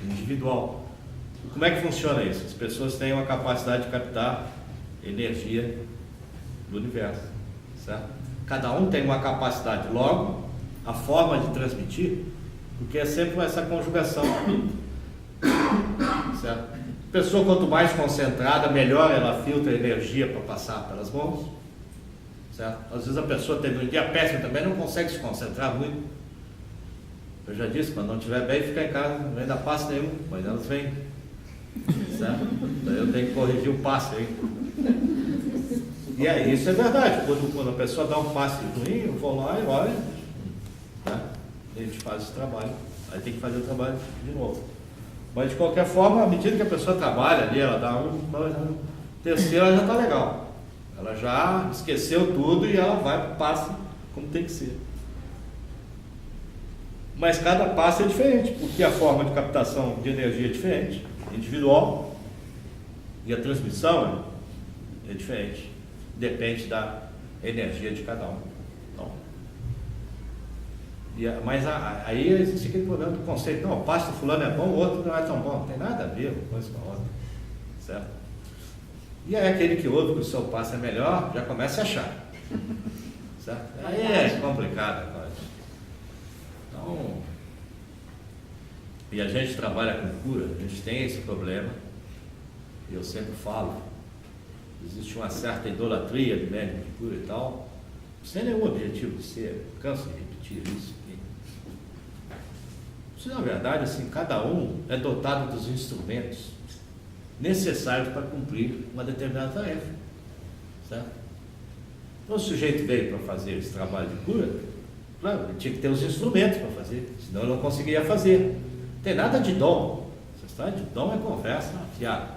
Speaker 2: individual. Como é que funciona isso? As pessoas têm uma capacidade de captar energia do universo, certo? Cada um tem uma capacidade, logo, a forma de transmitir, porque é sempre essa conjugação, certo? A pessoa, quanto mais concentrada, melhor ela filtra a energia para passar pelas mãos, certo? Às vezes a pessoa tendo um dia péssimo também não consegue se concentrar muito. Eu já disse, quando não estiver bem, fica em casa, não vem dar passe nenhum, mas elas vêm, certo? Daí eu tenho que corrigir o passe aí. E aí, isso é verdade. Quando a pessoa dá um passe ruim, eu vou lá e olho, né? A gente faz esse trabalho Aí tem que fazer o trabalho de novo. Mas de qualquer forma, à medida que a pessoa trabalha ali, ela dá um terceiro, ela já está legal. Ela já esqueceu tudo e ela vai, passa como tem que ser. Mas cada passo é diferente, porque a forma de captação de energia é diferente, individual, e a transmissão é diferente. Depende da energia de cada um. Então, mas aí existe aquele problema do conceito, não, o passo do fulano é bom, o outro não é tão bom. Não tem nada a ver uma coisa com a outra. Certo? E aí aquele que ouve que o seu passo é melhor, já começa a achar. Certo? Aí é complicado a coisa. Então, e a gente trabalha com cura, a gente tem esse problema, e eu sempre falo, existe uma certa idolatria do médico de cura e tal, sem nenhum objetivo de ser, eu canso de repetir isso. Isso, na verdade, assim, cada um é dotado dos instrumentos necessários para cumprir uma determinada tarefa, certo? Então, o sujeito veio para fazer esse trabalho de cura, claro, ele tinha que ter os instrumentos para fazer, senão ele não conseguiria fazer. Não tem nada de dom, essa história de dom é conversa fiada,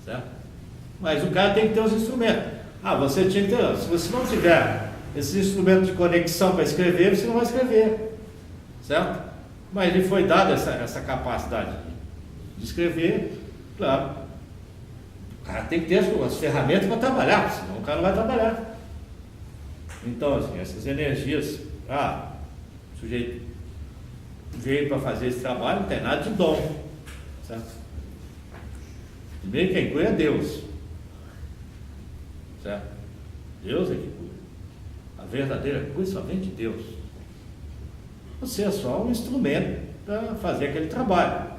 Speaker 2: certo? Mas o cara tem que ter os instrumentos. Você tinha que ter, se você não tiver esses instrumentos de conexão para escrever, você não vai escrever, certo? Mas lhe foi dada essa capacidade de escrever, claro. O cara tem que ter as ferramentas para trabalhar, senão o cara não vai trabalhar. Então, assim, essas energias, o sujeito veio para fazer esse trabalho, não tem nada de dom, certo? Primeiro quem cura é Deus, certo? Deus é que cura. A verdadeira cura só vem de Deus. Você é só um instrumento para fazer aquele trabalho.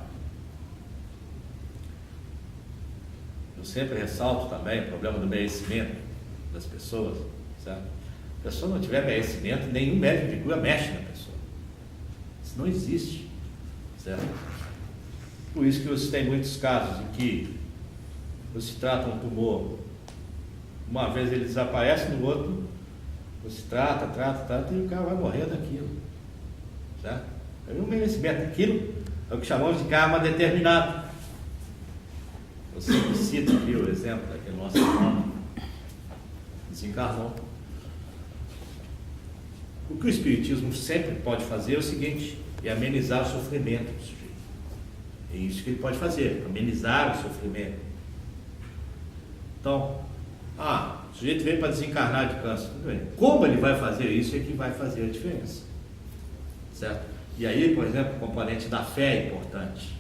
Speaker 2: Eu sempre ressalto também o problema do merecimento das pessoas, certo? Se a pessoa não tiver merecimento, nenhum médico de cura mexe na pessoa. Isso não existe, certo? Por isso que você tem muitos casos em que você trata um tumor, uma vez ele desaparece, no outro você trata, e o cara vai morrer daquilo, certo? É um merecimento. Aquilo é o que chamamos de karma determinado. Você cita aqui o exemplo daquele nosso irmão, desencarnou. O que o Espiritismo sempre pode fazer é o seguinte, é amenizar o sofrimento do sujeito. É isso que ele pode fazer, amenizar o sofrimento. Então, o sujeito veio para desencarnar de câncer, tudo bem. Como ele vai fazer isso é que vai fazer a diferença, certo? E aí, por exemplo, o componente da fé é importante.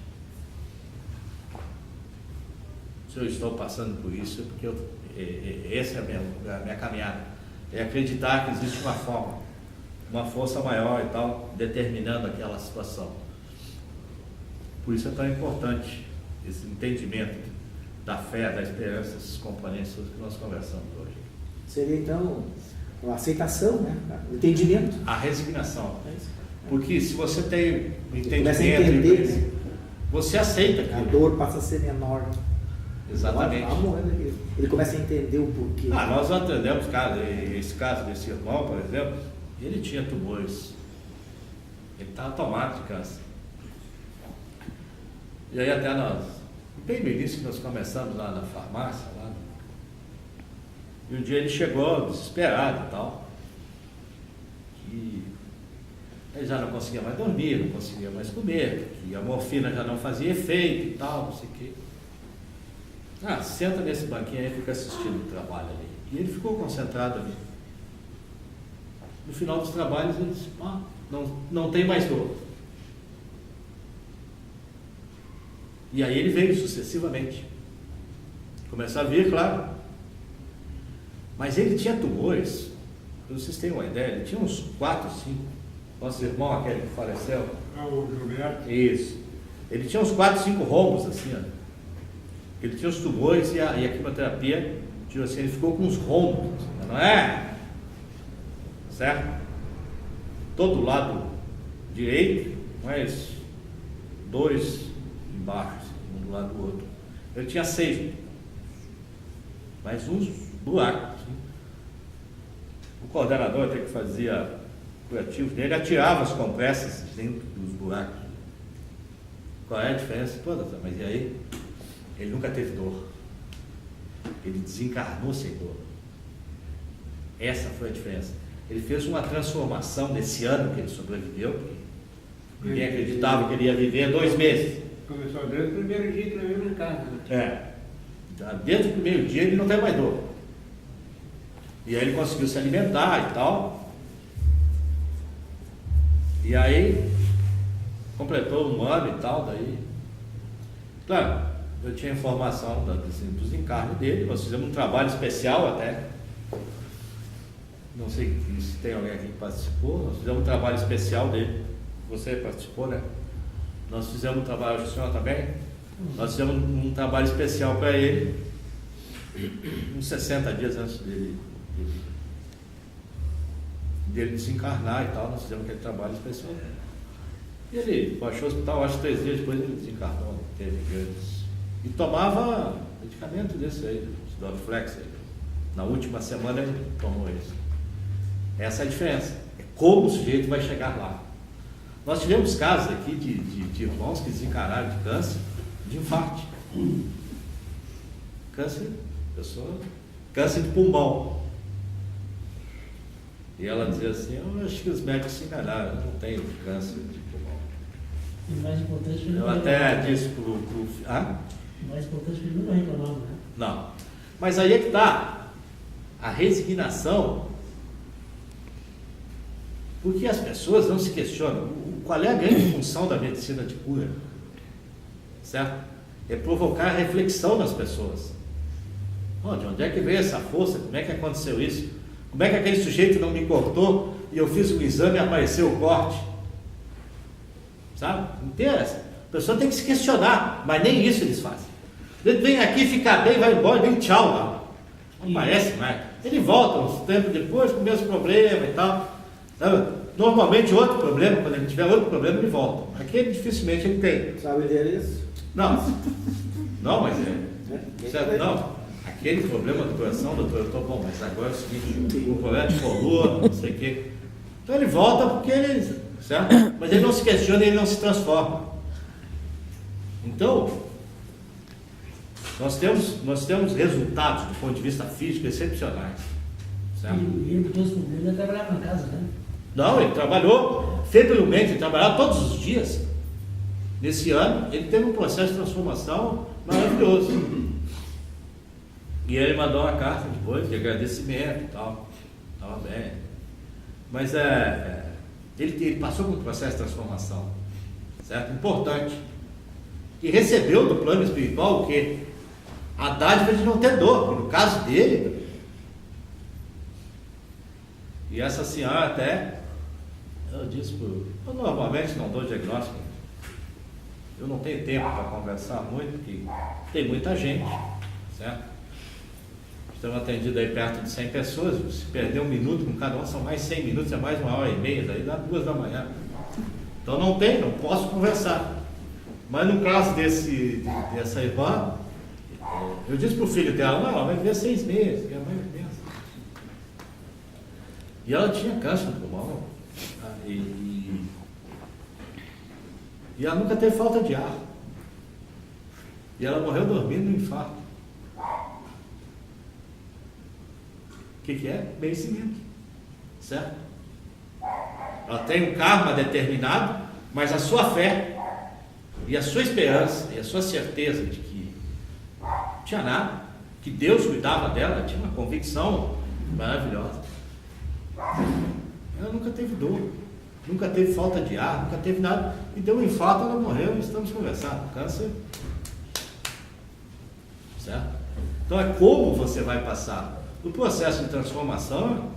Speaker 2: Se eu estou passando por isso, é porque essa é a minha caminhada. É acreditar que existe uma forma, uma força maior e tal, determinando aquela situação. Por isso é tão importante esse entendimento da fé, da esperança, esses componentes que nós conversamos hoje.
Speaker 6: Seria então a aceitação, né? O entendimento.
Speaker 2: A resignação. Porque se você tem entendimento,
Speaker 6: começa a entender, né?
Speaker 2: Você aceita
Speaker 6: A
Speaker 2: aquilo.
Speaker 6: dor passa a ser menor.
Speaker 2: Exatamente.
Speaker 6: Ele começa a entender o porquê.
Speaker 2: Nós atendemos esse caso desse irmão, por exemplo, ele tinha tumores. Ele estava tomado de câncer. E aí até nós, bem no início que nós começamos lá na farmácia, e um dia ele chegou desesperado e tal. E ele já não conseguia mais dormir, não conseguia mais comer, que a morfina já não fazia efeito e tal, não sei o quê. Senta nesse banquinho aí e fica assistindo o trabalho ali. E ele ficou concentrado ali. No final dos trabalhos ele disse, não tem mais dor. E aí ele veio sucessivamente. Começou a vir, claro. Mas ele tinha tumores, para vocês terem uma ideia, ele tinha uns 4, 5. Nosso irmão, aquele que faleceu.
Speaker 1: O Gilberto.
Speaker 2: Isso. Ele tinha uns 4, 5 rombos assim, ó. Ele tinha os tumores e a quimioterapia, tipo assim, ele ficou com uns rombos, assim, não é? Certo? Todo lado direito, mais 2 embaixo, assim, um do lado do outro. Ele tinha 6, mais uns buracos. Assim. O coordenador até que fazia curativos dele, atirava as compressas dentro dos buracos. Qual é a diferença? Pô, doutor, mas e aí? Ele nunca teve dor. Ele desencarnou sem dor. Essa foi a diferença. Ele fez uma transformação nesse ano que ele sobreviveu, porque ninguém acreditava que ele ia viver 2 meses.
Speaker 1: Começou desde o primeiro dia que ele veio na casa. Né?
Speaker 2: Desde o primeiro dia ele não tem mais dor. E aí ele conseguiu se alimentar e tal. E aí completou 1 ano e tal, daí. Claro, eu tinha informação dos encarnes dele, nós fizemos um trabalho especial até. Não sei se tem alguém aqui que participou, nós fizemos um trabalho especial dele. Você participou, né? Nós fizemos um trabalho, o senhor também? Nós fizemos um trabalho especial para ele, uns 60 dias antes dele desencarnar e tal, nós fizemos aquele trabalho especial. E ele baixou o hospital, acho que 3 dias depois ele desencarnou, teve grandes. E tomava medicamento desse aí, Dorflex. Na última semana ele tomou isso. Essa é a diferença. É como o sujeito vai chegar lá. Nós tivemos casos aqui de irmãos que desencarnaram de câncer, de infarto. Câncer de pulmão. E ela dizia assim, eu acho que os médicos se enganaram, eu não tenho câncer de pulmão.
Speaker 6: E o mais importante foi
Speaker 2: Eu até disse pro
Speaker 6: o mais importante foi nunca reclamar, né?
Speaker 2: Não. Mas aí é que está. A resignação. Porque as pessoas não se questionam. Qual é a grande função da medicina de cura? Certo? É provocar reflexão nas pessoas. De onde é que veio essa força? Como é que aconteceu isso? Como é que aquele sujeito não me cortou e eu fiz um exame e apareceu o corte? Sabe? Interessa. A pessoa tem que se questionar, mas nem isso eles fazem. Ele vem aqui, fica bem, vai embora, vem tchau lá. Não parece mais. Ele volta uns tempos depois com o mesmo problema e tal. Sabe? Normalmente outro problema, quando ele tiver outro problema, ele volta. Aquele dificilmente ele tem.
Speaker 6: Sabe o endereço?
Speaker 2: Não, mas certo? Não. Aquele problema do coração, doutor, eu estou bom, mas agora é o seguinte, o problema de coluna, não sei o quê. Então ele volta porque ele, certo? Mas ele não se questiona e ele não se transforma. Então, nós temos resultados do ponto de vista físico excepcionais. Certo?
Speaker 6: E ele todos os problemas ele trabalhava na casa, né?
Speaker 2: Não, ele trabalhou febrilmente, ele trabalhava todos os dias. Nesse ano, ele teve um processo de transformação maravilhoso. E ele mandou uma carta depois de agradecimento e tal. Estava bem. Mas ele passou por um processo de transformação, certo? Importante. E recebeu do plano espiritual o quê? A dádiva de não ter dor. No caso dele. E essa senhora até, eu disse, eu normalmente não dou diagnóstico. Eu não tenho tempo para conversar muito, porque tem muita gente, certo? Estamos atendidos aí perto de 100 pessoas, se perder 1 minuto com cada um, são mais 100 minutos, é mais 1h30, daí dá 2 da manhã. Então não posso conversar. Mas no caso dessa irmã, eu disse para o filho dela, não, ela vai viver 6 meses, minha mãe pensa. E ela tinha câncer no pulmão, e ela nunca teve falta de ar. E ela morreu dormindo no infarto. O que é? Merecimento, certo? Ela tem um karma determinado, mas a sua fé, e a sua esperança, e a sua certeza de que não tinha nada, que Deus cuidava dela, tinha uma convicção maravilhosa. Ela nunca teve dor, nunca teve falta de ar, nunca teve nada, e deu um infarto, ela morreu, e estamos conversando. Câncer, certo? Então é como você vai passar. O processo de transformação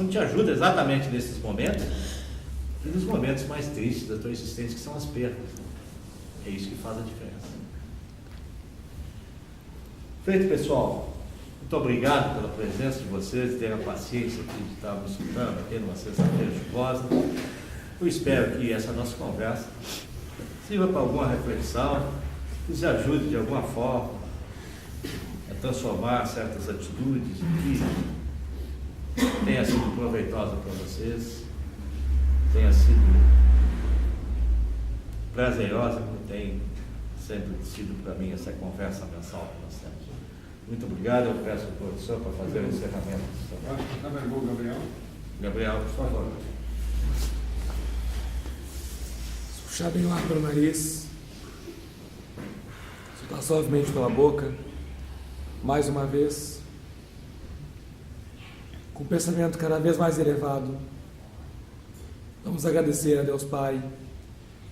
Speaker 2: te ajuda exatamente nesses momentos e nos momentos mais tristes da tua existência, que são as perdas. É isso que faz a diferença. Feito, pessoal. Muito obrigado pela presença de vocês, de terem a paciência de estar me escutando aqui numa sexta-feira chuvosa. Eu espero que essa nossa conversa sirva para alguma reflexão, nos ajude de alguma forma a transformar certas atitudes que tenha sido proveitosa para vocês, tenha sido prazerosa que tem sempre sido para mim essa conversa mensal que nós temos. Muito obrigado, eu peço ao professor para fazer o encerramento.
Speaker 1: Tá bom, Gabriel?
Speaker 2: Gabriel, por favor.
Speaker 7: Puxar bem o ar pelo nariz, soltar suavemente pela boca, mais uma vez, com o pensamento cada vez mais elevado. Vamos agradecer a Deus Pai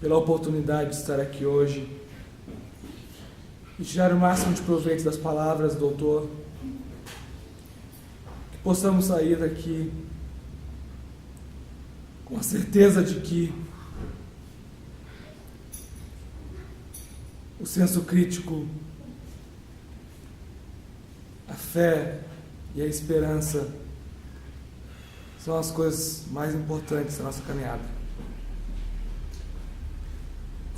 Speaker 7: pela oportunidade de estar aqui hoje e tirar o máximo de proveito das palavras do doutor, que possamos sair daqui com a certeza de que o senso crítico, a fé e a esperança são as coisas mais importantes da nossa caminhada.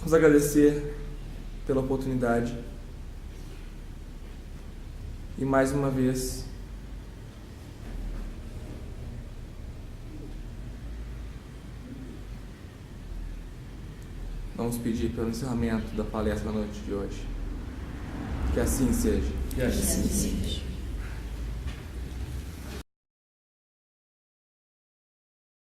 Speaker 7: Vamos agradecer pela oportunidade e mais uma vez vamos pedir pelo encerramento da palestra da noite de hoje. Que assim seja.
Speaker 2: Que assim seja.